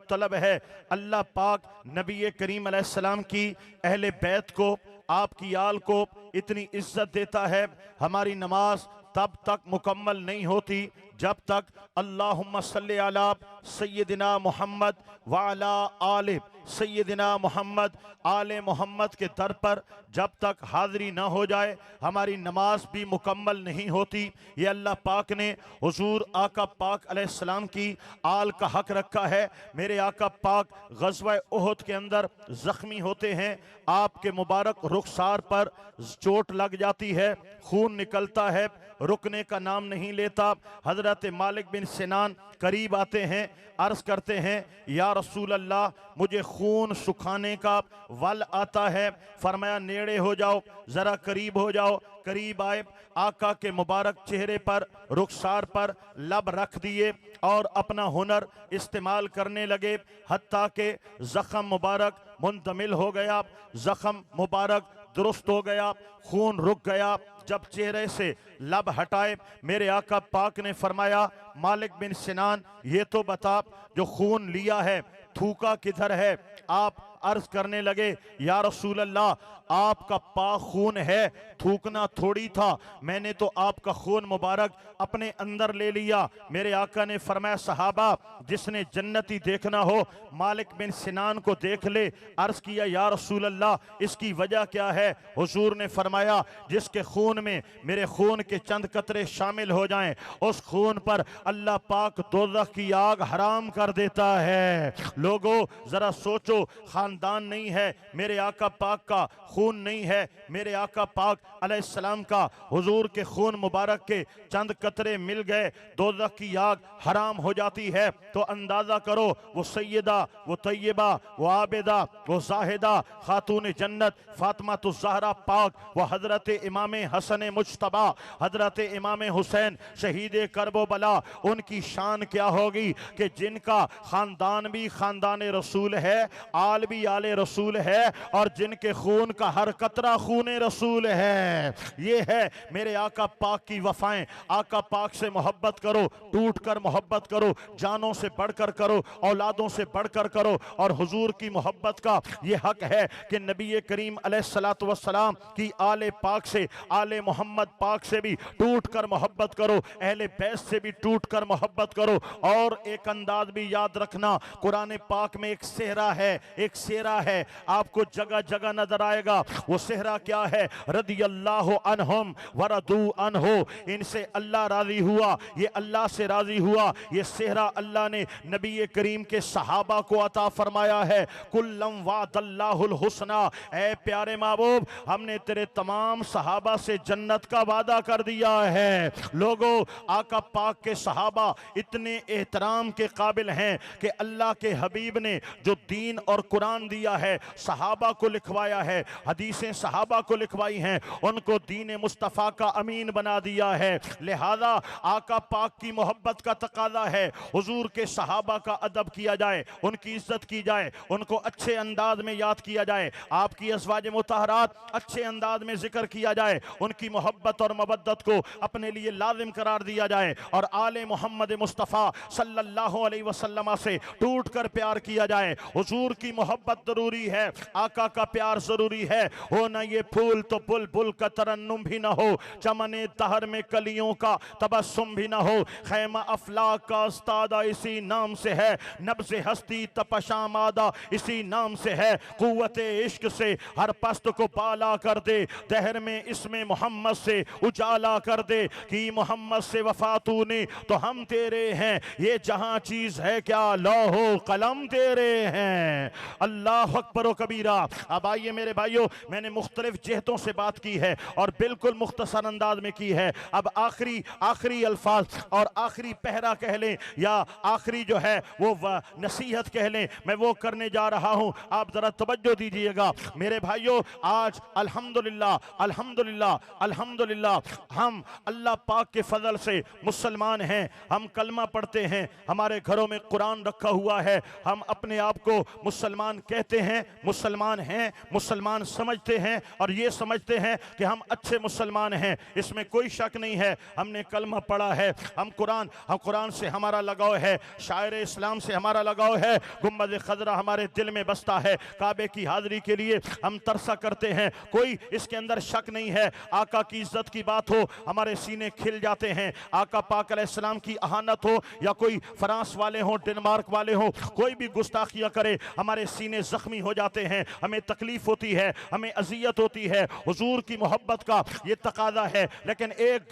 तलब है, अल्लाह पाक नबी करीम अलैहिस्सलाम की अहले बैत को, आपकी आल को इतनी इज्जत देता है। हमारी नमाज तब तक मुकम्मल नहीं होती जब तक अल्लाहुम्मा सल्ली अला सय्यदिना मोहम्मद व अला आले सय्यदिना मोहम्मद, आले मोहम्मद के दर पर जब तक हाज़री ना हो जाए हमारी नमाज भी मुकम्मल नहीं होती। ये अल्लाह पाक ने हुजूर आका पाक अलैहिस्सलाम की आल का हक रखा है। मेरे आका पाक ग़ज़वा उहद के अंदर ज़ख्मी होते हैं, आपके मुबारक रुखसार पर चोट लग जाती है, खून निकलता है, रुकने का नाम नहीं लेता। हज़रत मालिक बिन सिनान करीब आते हैं, अर्ज़ करते हैं या रसूल अल्लाह, मुझे खून सुखाने का वल आता है। फरमाया नेड़े हो जाओ, ज़रा करीब हो जाओ। करीब आए, आका के मुबारक चेहरे पर, रुखसार पर लब रख दिए और अपना हुनर इस्तेमाल करने लगे, हत्ता के ज़ख़म मुबारक मुंतमिल हो गया, ज़ख़म मुबारक दुरुस्त हो गया, खून रुक गया। जब चेहरे से लब हटाए, मेरे आका पाक ने फरमाया, मालिक बिन सिनान ये तो बता, जो खून लिया है थूका किधर है? आप अर्ज करने लगे, या रसूल अल्लाह, आपका पाक खून है, थूकना थोड़ी था, मैंने तो आपका खून मुबारक अपने अंदर ले लिया। मेरे आका ने फरमाया, सहाबा जिसने जन्नती देखना हो मालिक बिन सिनान को देख ले। अर्ज किया, या रसूल अल्लाह, इसकी वजह क्या है? हुजूर ने फरमाया, जिसके खून में मेरे खून के चंद कतरे शामिल हो जाएं, उस खून पर अल्लाह पाक दोज़ख की आग हराम कर देता है। लोगों जरा सोचो, खानदान नहीं है, मेरे आका पाक का खून नहीं है, मेरे आका पाक अलैहिस्सलाम का हुजूर के खून मुबारक के चंद कतरे मिल गए, दोज़ख की आग हराम हो जाती है। तो अंदाजा करो, वो सैयदा, वो तैयबा, वो आबिदा, वो जाहिदा, खातून जन्नत फातिमा तो ज़हरा पाक, वो हजरत इमाम हसन मुज्तबा, हजरत इमाम हुसैन शहीद करबला, उनकी शान क्या होगी कि जिनका खानदान भी खानदान रसूल है, आल भी आले रसूल है, और जिनके खून का हर कतरा खून रसूल है। ये है मेरे आका पाक की वफाएं। आका पाक से मोहब्बत करो, टूट कर मोहब्बत करो, जानों से बढ़कर करो, औलादों से बढ़कर करो। और हुजूर की मोहब्बत का ये हक है कि नबी करीम अलैहिस्सलातु वस्सलाम की आले पाक से, आले मोहम्मद पाक से भी टूट कर मोहब्बत करो, अहले बैत से भी टूट कर मोहब्बत करो। और एक अंदाज भी याद रखना, कुरान पाक में एक सेहरा है, एक सेहरा है, आपको जगह जगह नजर आएगा। वो सेहरा क्या है? रदियल्लाहु अन्हुम वरदू अन्हु, इनसे अल्लाह राजी हुआ, ये अल्लाह से राजी हुआ। ये सेहरा अल्लाह ने नबी करीम के सहाबा को अता फरमाया है। कुल्लम वादल्लाहुल हुस्ना, ऐ प्यारे महबूब, हमने तेरे तमाम सहाबा से जन्नत का वादा कर दिया है। लोगों, आका पाक के सहाबा इतने एहतराम के काबिल हैं कि अल्लाह के हबीब ने जो दीन और कुरान दिया है, सहाबा को लिखवाया है, हदीसें सहाबा को लिखवाई हैं, उनको दीन मुस्तफ़ा का अमीन बना दिया है। लिहाजा आका पाक की मोहब्बत का तकाजा है, हुजूर के सहाबा का अदब किया जाए, उनकी इज्जत की जाए, उनको अच्छे अंदाज में याद किया जाए, आपकी अज़वाज मुतहरात अच्छे अंदाज में जिक्र किया जाए, उनकी मोहब्बत और मवद्दत को अपने लिए लाजिम करार दिया जाए, और आले मोहम्मद मुस्तफ़ा सल्लल्लाहु अलैहि वसल्लम से टूट कर प्यार किया जाए। हुजूर की मोहब्बत जरूरी है, आका का प्यार जरूरी है। हो ना ये फूल तो बुलबुल का तरन्नुम भी ना हो, चमने दहर में कलियों का तबस्सुम भी ना हो। खैमा अफलाक का उस्तादा इसी नाम से है, नब्ज़ हस्ती तपशामादा इसी नाम से है। कुव्वते इश्क से हर पस्त को बाला कर दे, दहर में इसमें मोहम्मद से उजाला कर दे। कि मोहम्मद से वफा तूने तो हम तेरे हैं, ये जहां चीज है क्या लौहो कलम तेरे हैं। अल्लाह अल्लाह अकबर व कबीरा। अब आइए मेरे भाइयों, मैंने मुख्तलिफ जहतों से बात की है और बिल्कुल मुख्तसर अंदाज में की है। अब आखिरी अल्फाज और आखिरी पहरा कह लें या आखिरी जो है वो नसीहत कह लें, मैं वो करने जा रहा हूं। आप जरा तवज्जो दीजिएगा मेरे भाइयों। आज अल्हम्दुलिल्लाह अल्हम्दुलिल्लाह अल्हम्दुलिल्लाह हम अल्लाह पाक के फजल से मुसलमान हैं। हम कलमा पढ़ते हैं, हमारे घरों में कुरान रखा हुआ है, हम अपने आप को मुसलमान कहते हैं, मुसलमान हैं, मुसलमान समझते हैं और ये समझते हैं कि हम अच्छे मुसलमान हैं, इसमें कोई शक नहीं है। हमने कलमा पढ़ा है, हम कुरान से हमारा लगाव है, शायर इस्लाम से हमारा लगाव है, गुम्बद खजरा हमारे दिल में बसता है, काबे की हाजिरी के लिए हम तरसा करते हैं, कोई इसके अंदर शक नहीं है। आका की इज्जत की बात हो, हमारे सीने खिल जाते हैं। आका पाक अलैहिस्सलाम की अहानत हो या कोई फ्रांस वाले हो, डेनमार्क वाले हो, कोई भी गुस्ताखियां करे, हमारे सीने जख्मी हो जाते हैं, हमें तकलीफ होती है, हमें अजियत होती है। हुजूर की मोहब्बत का ये तकादा है। लेकिन एक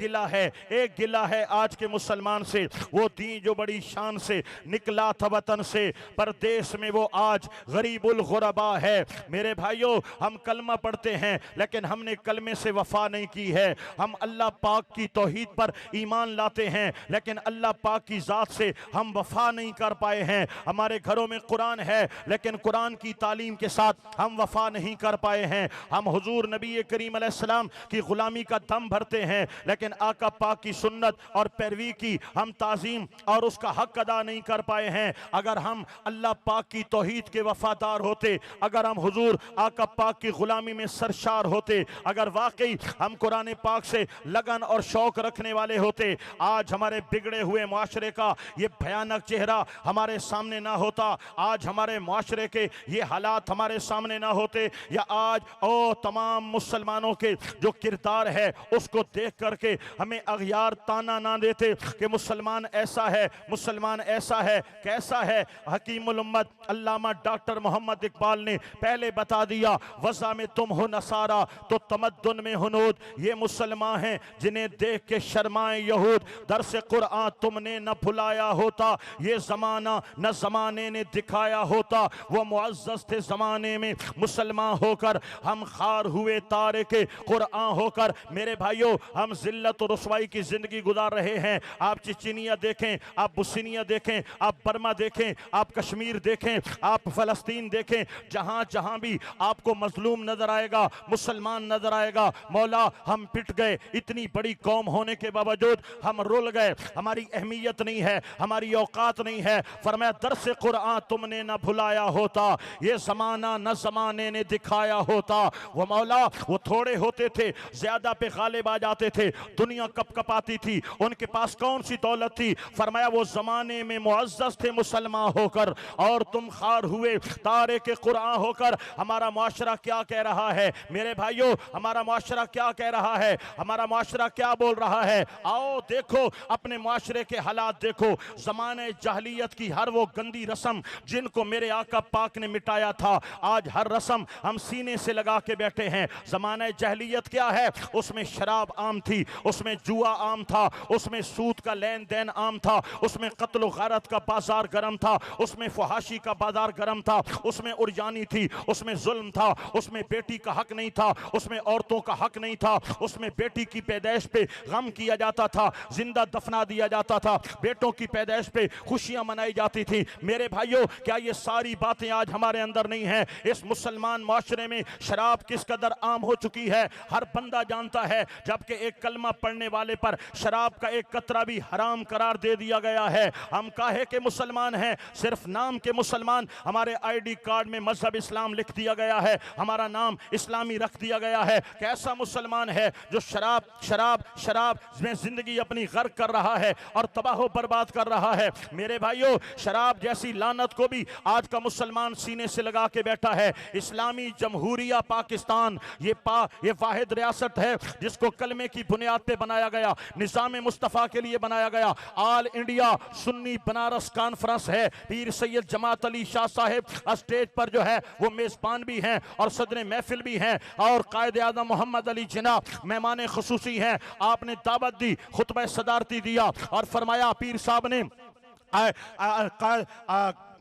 गिला है आज के मुसलमान से, वो दीन जो बड़ी शान से निकला था वतन से, परदेश में वो आज गरीबुल गुरबा है। मेरे भाइयों, हम कलमा पढ़ते हैं लेकिन हमने कलमे से वफा नहीं की है। हम अल्लाह पाक की तौहीद पर ईमान लाते हैं लेकिन अल्लाह पाक की ज़ात से हम वफा नहीं कर पाए हैं। हमारे घरों में कुरान है लेकिन कुरान की तालीम के साथ हम वफा नहीं कर पाए हैं। हम हुजूर नबी करीम अलैहिस्सलाम की गुलामी का दम भरते हैं लेकिन आका पाक की सुन्नत और पैरवी की हम ताज़ीम और उसका हक अदा नहीं कर पाए हैं। अगर हम अल्लाह पाक की तौहीद के वफादार होते, अगर हम हुजूर आका पाक की गुलामी में सरशार होते, अगर वाकई हम कुरान पाक से लगन और शौक रखने वाले होते, आज हमारे बिगड़े हुए मुआशरे का ये भयानक चेहरा हमारे सामने ना होता, आज हमारे मुआशरे के ये हालात हमारे सामने ना होते, या आज तमाम मुसलमानों के जो किरदार है उसको देख करके हमें अगयार ताना ना देते कि मुसलमान ऐसा है, मुसलमान ऐसा है, कैसा है। हकीमुल उम्मत अल्लामा डॉक्टर मोहम्मद इकबाल ने पहले बता दिया, वज़ा में तुम हो नसारा तो तमद्दुन में हुनूद, ये मुसलमान हैं जिन्हें देख के शर्माए यहूद, दरस कुरान तुमने न भुलाया होता, ये जमाना न जमाने ने दिखाया होता, वो मुअज़्ज़ज़ थे जमाने में मुसलमान होकर, हम खार हुए तारे के कुरान होकर। मेरे भाइयों, हम जिल्लत और रुसवाई की जिंदगी गुजार रहे हैं। आप चिचिनिया देखें, आप बुस्निया देखें, आप बर्मा देखें, आप कश्मीर देखें, आप फलस्तीन देखें, जहां जहां भी आपको मजलूम नजर आएगा, मुसलमान नजर आएगा, मौला हम पिट गए, इतनी बड़ी कौम होने के बावजूद हम रुल गए, हमारी अहमियत नहीं है, हमारी औकात नहीं है। फरमाया दरस कुरान तुमने न भुलाया होता, ये जमाना न जमाने ने दिखाया होता। वो मौला वो थोड़े होते थे, ज्यादा पे गालिब आ जाते थे, दुनिया कपकपाती थी, उनके पास कौन सी दौलत थी। फरमाया वो जमाने में मुअज़्ज़ज़ थे मुसलमान होकर और तुम खार हुए तारे के कुरान होकर। हमारा मुआशरा क्या कह रहा है मेरे भाइयों, हमारा मुआशरा क्या कह रहा है, हमारा मुआशरा क्या बोल रहा है। आओ देखो अपने मुआशरे के हालात देखो। ज़माने जहलियत की हर वो गंदी रस्म जिनको मेरे आका पाक ने मिटाया था, आज हर रस्म हम सीने से लगा के बैठे हैं। ज़माने जहलियत क्या है, उसमें शराब आम थी, उसमें जुआ आम था, उसमें सूद का लेन देन आम था, उसमें कत्ल गारत का बाजार गर्म था, उसमें फहाशी का बाजार गर्म था, उसमें उर्जानी थी, उसमें जुल्म था, उसमें बेटी का हक नहीं था, उसमें औरतों का हक नहीं था, उसमें बेटी की पैदाइश पे गम किया जाता था, जिंदा दफना दिया जाता था, बेटों की पैदाइश पे खुशियां मनाई जाती थी। मेरे भाइयों, क्या ये सारी बातें आज हमारे अंदर नहीं है? इस मुसलमान माशरे में शराब किस कदर आम हो चुकी है, हर बंदा जानता है, जबकि एक कलमा पढ़ने वाले पर शराब का एक कतरा भी हराम करार दे दिया गया है। हम काहे के मुसलमान हैं, सिर्फ नाम के मुसलमान, हमारे आईडी कार्ड में मजहब इस्लाम लिख दिया गया है, हमारा नाम इस्लामी रख दिया गया है। कैसा मुसलमान है जो शराब शराब शराब में जिंदगी अपनी गर्क कर रहा है और तबाह बर्बाद कर रहा है। मेरे भाइयों, शराब जैसी लानत को भी आज का मुसलमान सीने से लगा के बैठा है। इस्लामी जमहूरिया पाकिस्तान ये वाहिद रियासत है जिसको कलमे की बुनियाद पे बनाया गया, निज़ाम मुस्तफ़ा के लिए बनाया गया। All India Sunni Banaras conference है, पीर सैयद जमात अली शाह साहिब स्टेज पर जो है वो मेजबान भी हैं और सदर महफिल भी हैं, और कायद आज़म मोहम्मद अली जिन्ना मेहमान खुसूसी हैं। आपने दावत दी, खुतबा सदारती दिया और फरमाया, पीर साहब ने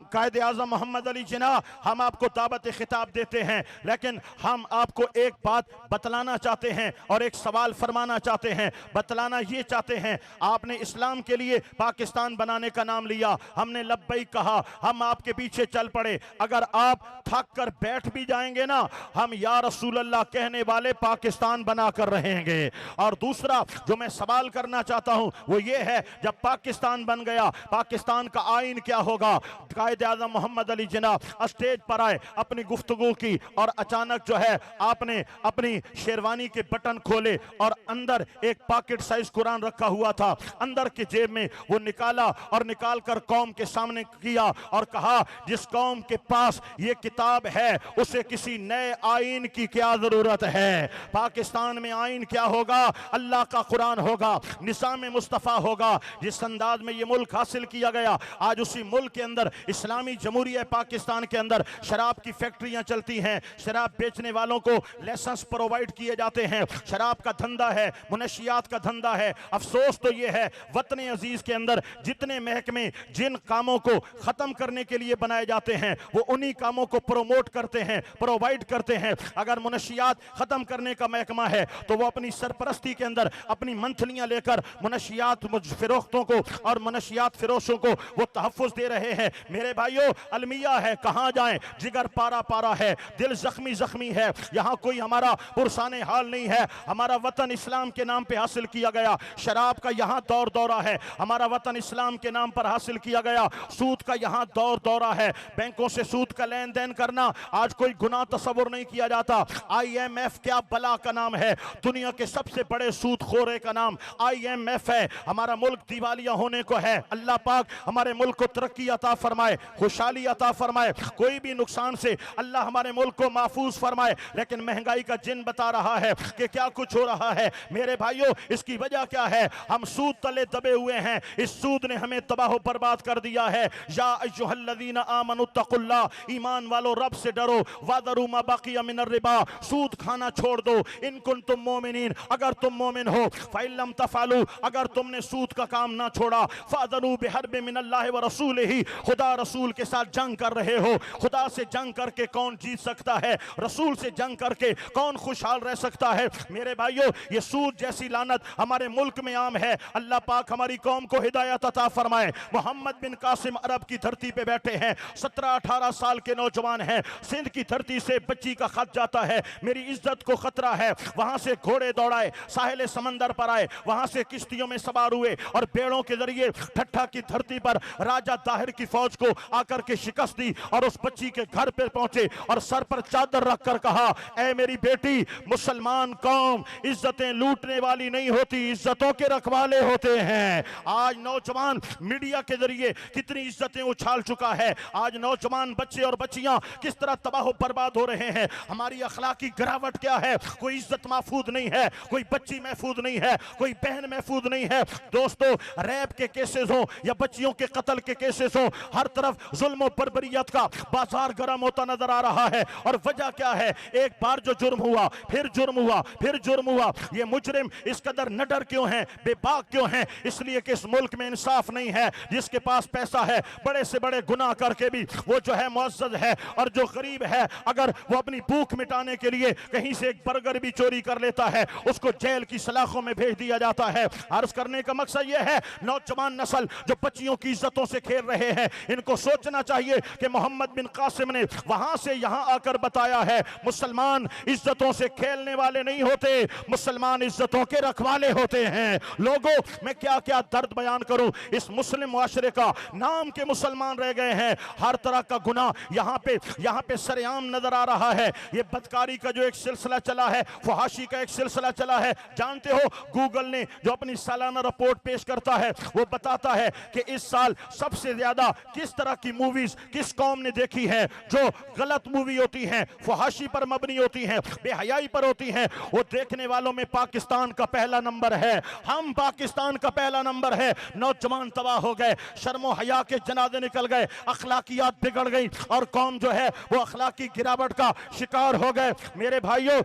कायदे आज़म मोहम्मद अली जिन्ना, हम आपको दावत खिताब देते हैं, लेकिन हम आपको एक बात बतलाना चाहते हैं और एक सवाल फरमाना चाहते हैं। बतलाना ये चाहते हैं, आपने इस्लाम के लिए पाकिस्तान बनाने का नाम लिया, हमने लब्बैक कहा, हम आपके पीछे चल पड़े। अगर आप थक कर बैठ भी जाएंगे ना, हम या रसूल अल्लाह कहने वाले पाकिस्तान बना कर रहेंगे। और दूसरा जो मैं सवाल करना चाहता हूं वो ये है, जब पाकिस्तान बन गया, पाकिस्तान का आइन क्या होगा? कायदे आज़म मोहम्मद अली जिन्ना स्टेज पर आए, अपनी गुफ्तगू की, और अचानक जो है आपने अपनी शेरवानी के बटन खोले और अंदर एक पॉकेट साइज कुरान रखा हुआ था, अंदर के जेब में वो निकाला और निकाल कर कौम के सामने किया और कहा, जिस कौम के पास ये किताब है उसे किसी नए आइन की क्या जरूरत है? पाकिस्तान में आइन क्या होगा? अल्लाह का कुरान होगा, निज़ाम मुस्तफ़ा होगा। जिस अंदाज में ये मुल्क हासिल किया गया, आज उसी मुल्क के अंदर इस्लामी जमहूरिया पाकिस्तान के अंदर शराब की फैक्ट्रियां चलती हैं, शराब बेचने वालों को लाइसेंस प्रोवाइड किए जाते हैं, शराब का धंधा है, मुनशियात का धंधा है। अफसोस तो ये है, वतन अजीज के अंदर जितने महकमे जिन कामों को खत्म करने के लिए बनाए जाते हैं, वो उन्हीं कामों को प्रोमोट करते हैं, प्रोवाइड करते हैं। अगर मुनशियात खत्म करने का महकमा है तो वो अपनी सरपरस्ती के अंदर अपनी मंथलियां लेकर मुनशियात फिरोख्तों को और मुनशियात फिरोशों को वो तहफ़्फ़ुज़ दे रहे हैं। मेरे भाइयों, अलमिया है, कहाँ जाएं? जिगर पारा पारा है, दिल जख्मी जख्मी है। यहाँ कोई हमारा पुरसाने हाल नहीं है। हमारा वतन इस्लाम के नाम पे हासिल किया गया, शराब का यहाँ दौर दौरा है। हमारा वतन इस्लाम के नाम पर हासिल किया गया, सूद का यहाँ दौर दौरा है। बैंकों से सूद का लेन देन करना आज कोई गुनाह तस्वुर नहीं किया जाता। IMF क्या बला का नाम है? दुनिया के सबसे बड़े सूदखोरे का नाम IMF है। हमारा मुल्क दिवालिया होने को है। अल्लाह पाक हमारे मुल्क को तरक्की अता फरमाए, खुशहाली अता फरमाए, कोई भी नुकसान से अल्लाह हमारे मुल्क को महफूज फरमाए। लेकिन महंगाई का जिन बता रहा है कि क्या कुछ हो रहा है। मेरे भाइयों, इसकी वजह क्या है? हम सूद तले दबे हुए हैं। इस सूद ने हमें तबाह बर्बाद कर दिया है। या अय्युहल्लज़ीना आमनुत्तकुल्लाह, ईमान वालों रब से डरो, वज़रू मा बक़िया मिनर रिबा, सूद खाना छोड़ दो, इन कुंतुम मोमिनीन, अगर तुम मोमिन हो। फ़इल्लम तफ़अलू, अगर तुमने सूद का काम ना छोड़ा, फ़अज़नू बिहर्बिन मिनल्लाहि व रसूलिही, खुदा रसूल के साथ जंग कर रहे हो। खुदा से जंग करके कौन जीत सकता है? रसूल से जंग करके कौन खुशहाल रह सकता है? मेरे भाइयों, ये सूद जैसी लानत हमारे मुल्क में आम है। अल्लाह पाक हमारी कौम को हिदायत अता फरमाए। मोहम्मद बिन कासिम अरब की धरती पे बैठे हैं, 17-18 साल के नौजवान हैं। सिंध की धरती से बच्ची का खत जाता है, मेरी इज्जत को खतरा है। वहां से घोड़े दौड़ाए, साहिल समंदर पर आए, वहां से किश्तियों में सवार हुए और बेड़ों के जरिए ठट्ठा की धरती पर राजा ताहिर की फौज को आकर के शिकस्त दी और उस बच्ची के घर पे पहुंचे और सर पर चादर रखकर कहा, ऐ मेरी बेटी, मुसलमान कौम इज्जतें लूटने वाली नहीं होती, इज्जतों के रखवाले होते हैं। आज नौजवान मीडिया के जरिए कितनी इज्जतें उछाल चुका है। आज नौजवान बच्चे और बच्चियां किस तरह तबाह बर्बाद हो रहे हैं। हमारी अखलाकी गिरावट क्या है? कोई इज्जत महफूज नहीं है, कोई बच्ची महफूज नहीं है, कोई बहन महफूज नहीं है। दोस्तों, रैप के केसेस हो या बच्चियों के कत्ल के केसेस हो, हर तरफ जुल्म और बर्बरियत का बाजार गर्म होता नजर आ रहा है। और वजह क्या है? एक बार जो जुर्म हुआ, फिर जुर्म हुआ, फिर जुर्म हुआ। ये मुजरिम इस कदर नडर क्यों हैं, बेबाक क्यों हैं? इसलिए कि इस मुल्क में इंसाफ नहीं है। जिसके पास पैसा है, बड़े से बड़े गुनाह करके भी वो जो है मुअज़्ज़ज़ है, और जो गरीब है, अगर वो अपनी भूख मिटाने के लिए कहीं से एक बर्गर भी चोरी कर लेता है, उसको जेल की सलाखों में भेज दिया जाता है। अर्ज करने का मकसद ये है, नौजवान नस्ल जो बच्चियों की इज्जतों से खेल रहे हैं, इनको सोचना चाहिए कि मोहम्मद बिन कासिम ने वहां से यहां आकर बताया है, मुसलमान इज्जतों से खेलने वाले नहीं होते, मुसलमान इज्जतों के रखवाले होते हैं। लोगों, मैं क्या क्या दर्द बयान करूं। इस मुस्लिम मुआशरे का नाम के मुसलमान रह गए हैं। हर तरह का गुनाह यहाँ पे सरेआम नजर आ रहा है। ये बदकारी का जो एक सिलसिला चला है, फहाशी का एक सिलसिला चला है। जानते हो, गूगल ने जो अपनी सालाना रिपोर्ट पेश करता है, वो बताता है कि इस साल सबसे ज्यादा किस तरह की मूवीज किस कौम ने देखी है। जो गलत मूवी होती हैं, फहाशी पर मबनी होती हैं, बेहयाई पर होती हैं, वो देखने वालों में पाकिस्तान का पहला नंबर है। हम पाकिस्तान का पहला नंबर है। नौजवान तबाह हो गए, शर्मो हया के जनाजे निकल गए, अखलाकियात बिगड़ गई और कौम जो है वो अखलाकी गिरावट का शिकार हो गए। मेरे भाइयों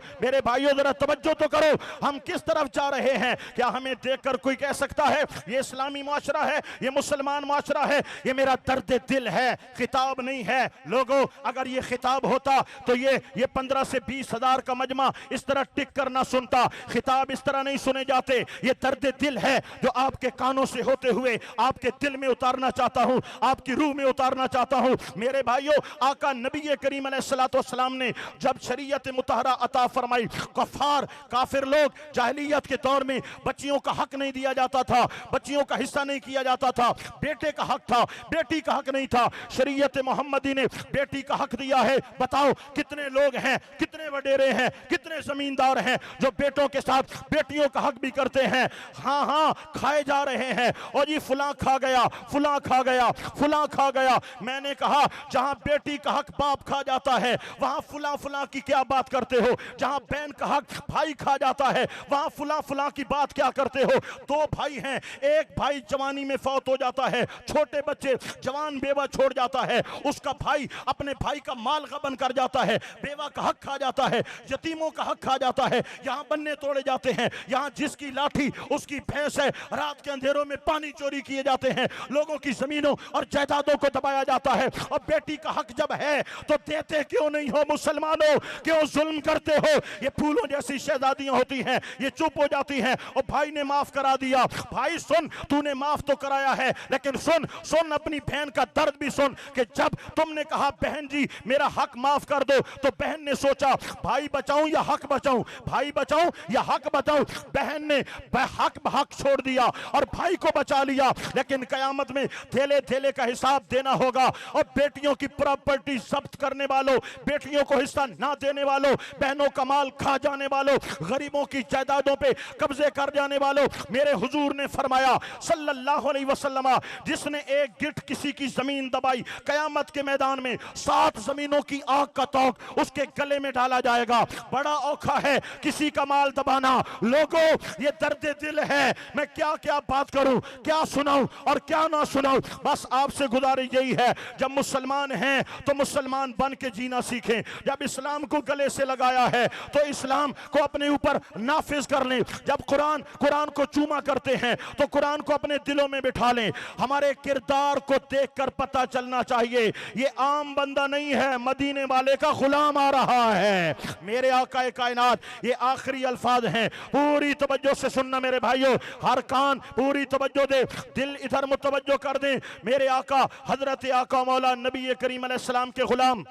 जरा तवज्जो तो करो, हम किस तरफ जा रहे हैं। क्या हमें देखकर कोई कह सकता है ये इस्लामी मुआशरा है, ये मुसलमान मुआशरा है? ये मेरा दर्द दिल है, खिताब नहीं है। लोगों, अगर ये खिताब होता तो ये 15 से 20 हजार का मजमा इस तरह टिक कर ना सुनता। खिताब इस तरह नहीं सुने जाते। ये दर्द दिल है जो आपके कानों से होते हुए आपके दिल में उतारना चाहता हूं, आपकी रूह में उतारना चाहता हूं। मेरे भाइयों, आका नबी करीम अलैहिस्सलाम ने जब शरीयत मुतहरा अता फरमाई, कफार काफिर लोग जाहिलियत के दौर में बच्चियों का हक नहीं दिया जाता था, बच्चियों का हिस्सा नहीं किया जाता था, बेटे का हक था, बेटी का हक नहीं था। शरीयत मोहम्मदी ने बेटी का हक दिया है। बताओ कितने लोग हैं, कितने वडेरे हैं, कितने जमींदार हैं जो बेटों के साथ बेटियों का हक भी करते हैं। हाँ हाँ, खाए जा रहे हैं। और ये फुला खा गया, फुला खा गया, फुला खा गया। मैंने कहा जहां बेटी का हक बाप खा जाता है वहां फुला फुला की क्या बात करते हो? जहां बहन का हक भाई खा जाता है वहां फुला फुला की बात क्या करते हो? दो भाई हैं, एक भाई जवानी में फौत हो जाता है, छोटे बच्चे जवान बेवा छोड़ जाता है, उसका भाई अपने भाई का माल गबन कर जाता है, बेवा का हक खा जाता है, यतीमों का हक खा जाता है। यहां बन्ने तोड़े जाते हैं, यहां जिसकी लाठी उसकी भैंस है। रात के अंधेरों में पानी चोरी किए जाते हैं, लोगों की जमीनों और जायदादों को दबाया जाता है। और बेटी का हक जब है तो देते क्यों नहीं हो? मुसलमानों, क्यों जुल्म करते हो? ये फूलों जैसी शहजादियां होती हैं, ये चुप हो जाती हैं। और भाई ने माफ करा दिया। भाई सुन, तूने माफ तो कराया है, लेकिन सुन सुन अपनी बहन का दर्द भी सुन कि जब तुमने कहा बहन जी मेरा हक माफ कर दो, तो बहन ने सोचा भाई बचाऊं या हक बचाऊं, भाई बचाऊं या हक बचाऊं। बहन ने हक छोड़ दिया और भाई को बचा लिया। लेकिन कयामत में थेले थेले का हिसाब देना होगा। और बेटियों की प्रॉपर्टी जब्त करने वालों, बेटियों को हिस्सा ना देने वालों, बहनों का माल खा जाने वालों, गरीबों की जायदादों पे कब्जे कर जाने वालों, मेरे हुजूर ने फरमाया सल्लल्लाहु अलैहि वसल्लम, जिसने एक गिठ किसी की जमीन दबाई, कयामत के मैदान में 7 जमीनों की आग का तोक उसके गले में डाला जाएगा। बड़ा औखा है किसी का माल दबाना। लोगों, ये दर्द दिल है। मैं क्या क्या बात करूं, क्या सुनाऊं और क्या ना सुनाऊं। बस आपसे गुजारिश यही है, जब मुसलमान हैं तो मुसलमान बन के जीना सीखें। जब इस्लाम को गले से लगाया है तो इस्लाम को अपने ऊपर नाफिज कर लें। जब कुरान को चूमा करते हैं तो कुरान को अपने दिलों में बिठा लें। हमारे किरदार को देखकर पता चलना चाहिए ये आम बंदा नहीं है, मदीने वाले का गुलाम आ रहा है। मेरे आका कायनात, ये आखिरी अल्फाज हैं, पूरी तवज्जो से सुनना मेरे भाइयों। हर कान पूरी तवज्जो दे, दिल इधर मुतवज्जो कर दे। मेरे आका हजरत आका मौला नबी करीम अलैहिस्सलाम के गुलाम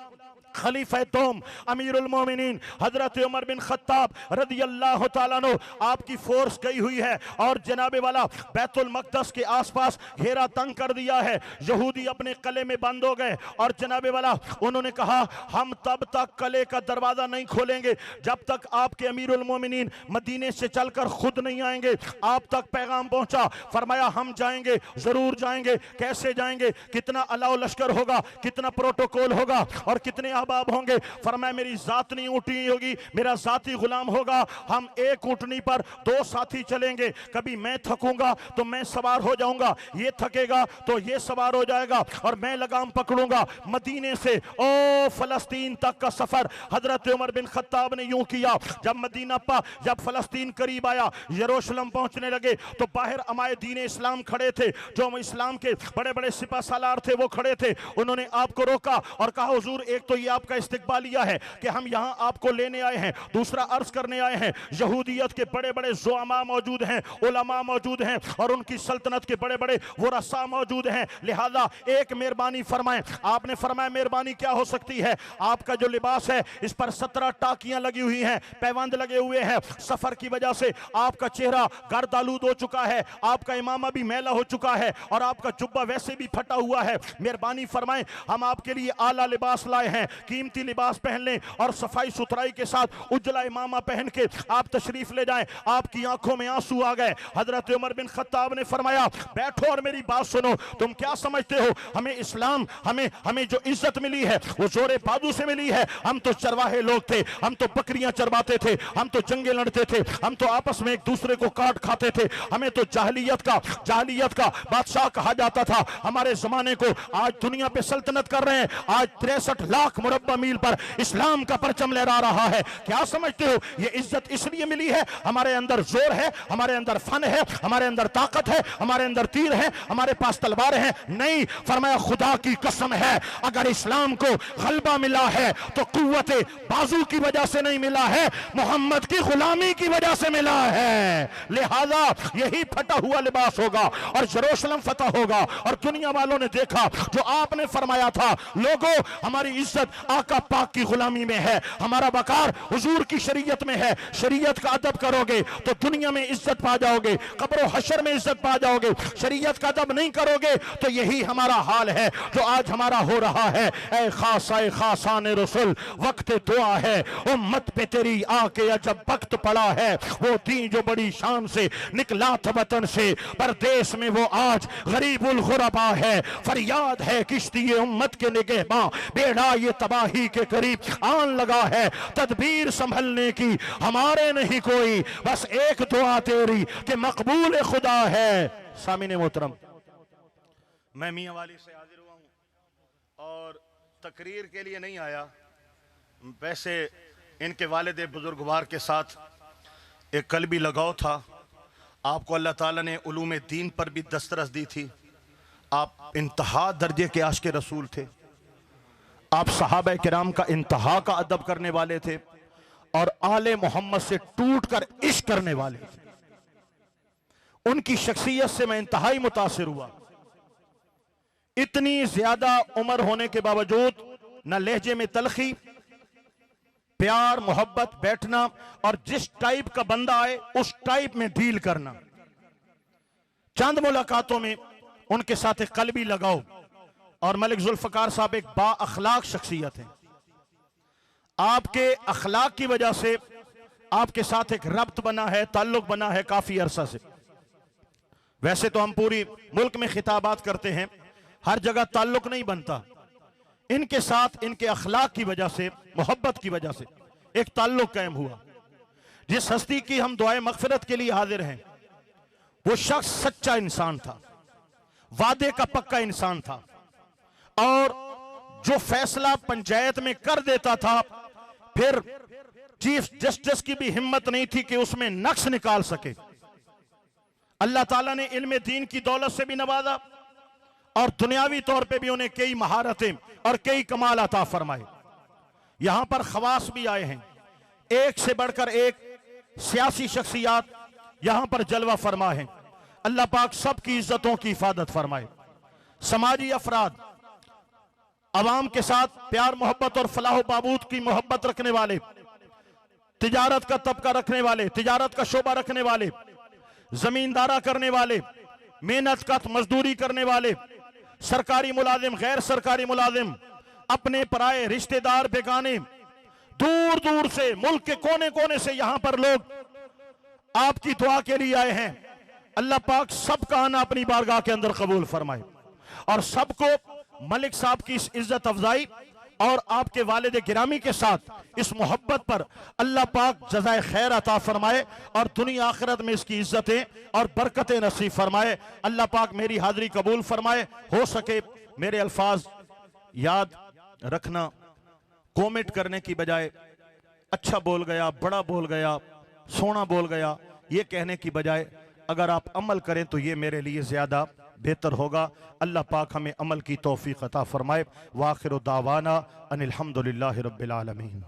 खलीफा तुम अमीरुल मोमिनीन हजरत उमर बिन खत्ताब रदियल्लाहु ताला अन्हु, आपकी फोर्स गई हुई है और जनाबे वाला बैतुल मक़दस के आसपास घेरा तंग कर दिया है। यहूदी अपने कले में बंद हो गए और जनाबे वाला उन्होंने कहा हम तब तक कले का दरवाजा नहीं खोलेंगे जब तक आपके अमीरुल मोमिनीन मदीने से चलकर खुद नहीं आएंगे। आप तक पैगाम पहुंचा। फरमाया हम जाएंगे, जरूर जाएंगे। कैसे जाएंगे? कितना अलाव लश्कर होगा, कितना प्रोटोकॉल होगा और कितने अहबाब होंगे। फरमाया मेरी जात नहीं ऊँटनी होगी, मेरा जाती गुलाम होगा। हम एक ऊँटनी पर 2 साथी चलेंगे। कभी मैं थकूंगा तो मैं सवार हो जाऊंगा, ये थकेगा तो ये सवार हो जाएगा और मैं लगाम पकड़ूंगा। मदीने से ओ फलस्तीन तक का सफर हजरत उमर बिन खत्ताब ने यूं किया। जब फलस्तीन करीब आया, यरूशलेम पहुंचने लगे तो बाहर अमाए दीन इस्लाम खड़े थे, जो इस्लाम के बड़े बड़े सिपा सालार थे वो खड़े थे। उन्होंने आपको रोका और कहा हुजूर, एक तो ये आपका इस्तकबालिया है कि हम यहाँ आपको लेने आए हैं, दूसरा अर्ज करने आए हैं। यहूदियत के बड़े बड़े ज़ुआमा मौजूद हैं, उलमा मौजूद हैं और उनकी सल्तनत के बड़े बड़े वरसा मौजूद हैं, लिहाजा एक मेहरबानी फरमाएं। आपने फरमाया मेहरबानी क्या हो सकती है? आपका जो लिबास है इस पर 17 टाकियां लगी हुई हैं, पैबंद लगे हुए हैं। सफर की वजह से आपका चेहरा गर्द आलूद हो चुका है, आपका इमामा भी मैला हो चुका है और आपका जुब्बा वैसे भी फटा हुआ है। मेहरबानी फरमाएं, हम आपके लिए आला लिबास लाए हैं, कीमती लिबास पहन लें और सफाई सुथराई के साथ उजला इमामा पहन के आप तशरीफ ले जाएं। आपकी आंखों में आंसू आ गए। हजरत उमर बिन खत्ताब ने फरमाया बैठो और मेरी बात सुनो। तुम क्या समझते हो हमें इस्लाम, हमें जो इज्जत मिली है वो जोरे बाजू से मिली है? हम तो चरवाहे लोग थे, हम तो बकरियां चरवाते थे, हम तो जंगे लड़ते थे, हम तो आपस में एक दूसरे को काट खाते थे। हमें तो जाहिलियत का बादशाह कहा जाता था। हमारे जमाने को आज दुनिया पे सल्तनत कर रहे हैं। आज 63 लाख मुरब्बा मील पर इस्लाम का परचम लहरा रहा है। क्या समझते हो ये इज्जत इसलिए मिली है? हमारे अंदर जोर है, हमारे अंदर फन है, हमारे अंदर ताकत है, हमारे अंदर तीर है, हमारे पास तलवार है? नहीं, फरमाया खुदा की कसम है अगर इस्लाम को गलबा मिला है तो कुव्वते बाजू की वजह से नहीं मिला है, मोहम्मद की गुलामी की वजह से मिला है। लिहाजा यही फटा हुआ लिबास होगा और यरूशलेम फतह होगा। और दुनिया वालों ने देखा जो आपने फरमाया था, लोगों हमारी इज्जत आका पाक की गुलामी में है, हमारा वकार हुजूर की शरीयत में है। शरीयत का अदब करोगे तो दुनिया में इज्जत पा जाओगे, कब्र हशर में इज्जत पा जाओगे। शरीयत का अदब नहीं करोगे तो यही हमारा हाल है जो आज हमारा हो रहा है। ऐ खासा खासान रसूल वक्त दुआ है, उम्मत पे तेरी आके अजब वक्त पड़ा है। वो दीन जो बड़ी शान से निकला था वतन से, परदेश में वो आज गरीबुल गुरबा है। फरियाद है किश्ती उम्मत के निगहबां, बेड़ा ये तबाही के करीब आन लगा है। तदबीर संभलने की हमारे नहीं कोई, बस एक दुआ तेरी कि मकबूल खुदा है। सामीने मोहतरम, मैं मियां वाली से हाजिर हुआ हूं और तकरीर के लिए नहीं आया। वैसे इनके वालिद बुजुर्गवार के साथ एक कल्बी लगाव था। आपको अल्लाह ताला ने उलूम दीन पर भी दस्तरस दी थी। आप इंतहा दर्जे के आशिक रसूल थे। आप सहाबा किराम का इंतहा का अदब करने वाले थे और आले मोहम्मद से टूट कर इश्क करने वाले थे। उनकी शख्सियत से मैं इंतहाई मुतासिर हुआ। इतनी ज्यादा उम्र होने के बावजूद न लहजे में तलखी, प्यार मोहब्बत, बैठना और जिस टाइप का बंदा आए उस टाइप में डील करना। चंद मुलाकातों में उनके साथ एक कल्बी लगाओ। और मलिक जुल्फकार साहब एक बा अखलाक शख्सियत है। आपके अखलाक की वजह से आपके साथ एक रब्त बना है, ताल्लुक बना है काफी अरसा से। वैसे तो हम पूरी मुल्क में खिताबात करते हैं, हर जगह ताल्लुक नहीं बनता। इनके साथ इनके अखलाक की वजह से, मोहब्बत की वजह से एक ताल्लुक कायम हुआ। जिस हस्ती की हम दुआए मगफिरत के लिए हाजिर हैं, वो शख्स सच्चा इंसान था, वादे का पक्का इंसान था और जो फैसला पंचायत में कर देता था फिर चीफ जस्टिस की भी हिम्मत नहीं थी कि उसमें नक्श निकाल सके। अल्लाह ताला ने इल्म दीन की दौलत से भी नवाजा और दुनियावी तौर पे भी उन्हें कई महारतें और कई कमाल अता फरमाए। यहां पर खवास भी आए हैं, एक से बढ़कर एक सियासी शख्सियात यहां पर जलवा फरमा है। अल्लाह पाक सबकी इज्जतों की हिफाजत फरमाए। समाजी अफराद, अवाम के साथ प्यार मोहब्बत और फलाह बहबूद की मोहब्बत रखने वाले, तिजारत का तबका रखने वाले, तिजारत का शोबा रखने वाले, जमींदारा करने वाले, मेहनत का मजदूरी करने वाले, सरकारी मुलाजिम, गैर सरकारी मुलाजिम, अपने पराए, रिश्तेदार, बेगाने, दूर दूर से, मुल्क के कोने कोने से यहां पर लोग आपकी दुआ के लिए आए हैं। अल्लाह पाक सबका आना अपनी बारगाह के अंदर कबूल फरमाए और सबको मलिक साहब की इस इज्जत अफजाई और आपके वालिद गिरामी के साथ इस मोहब्बत पर अल्लाह पाक जज़ाए खैर अता फरमाए और दुनिया आखिरत में इसकी इज्जतें और बरकतें नसीब फरमाए। अल्लाह पाक मेरी हाजिरी कबूल फरमाए। हो सके मेरे अल्फाज याद रखना, कमेंट करने की बजाय अच्छा बोल गया, बड़ा बोल गया, सोना बोल गया, ये कहने की बजाय अगर आप अमल करें तो ये मेरे लिए ज्यादा बेहतर होगा। अल्लाह पाक हमें अमल की तौफीक अता फरमाए। वाखिर दावाना अनिल हम्दुलिल्लाहि रब्बिल आलमीन।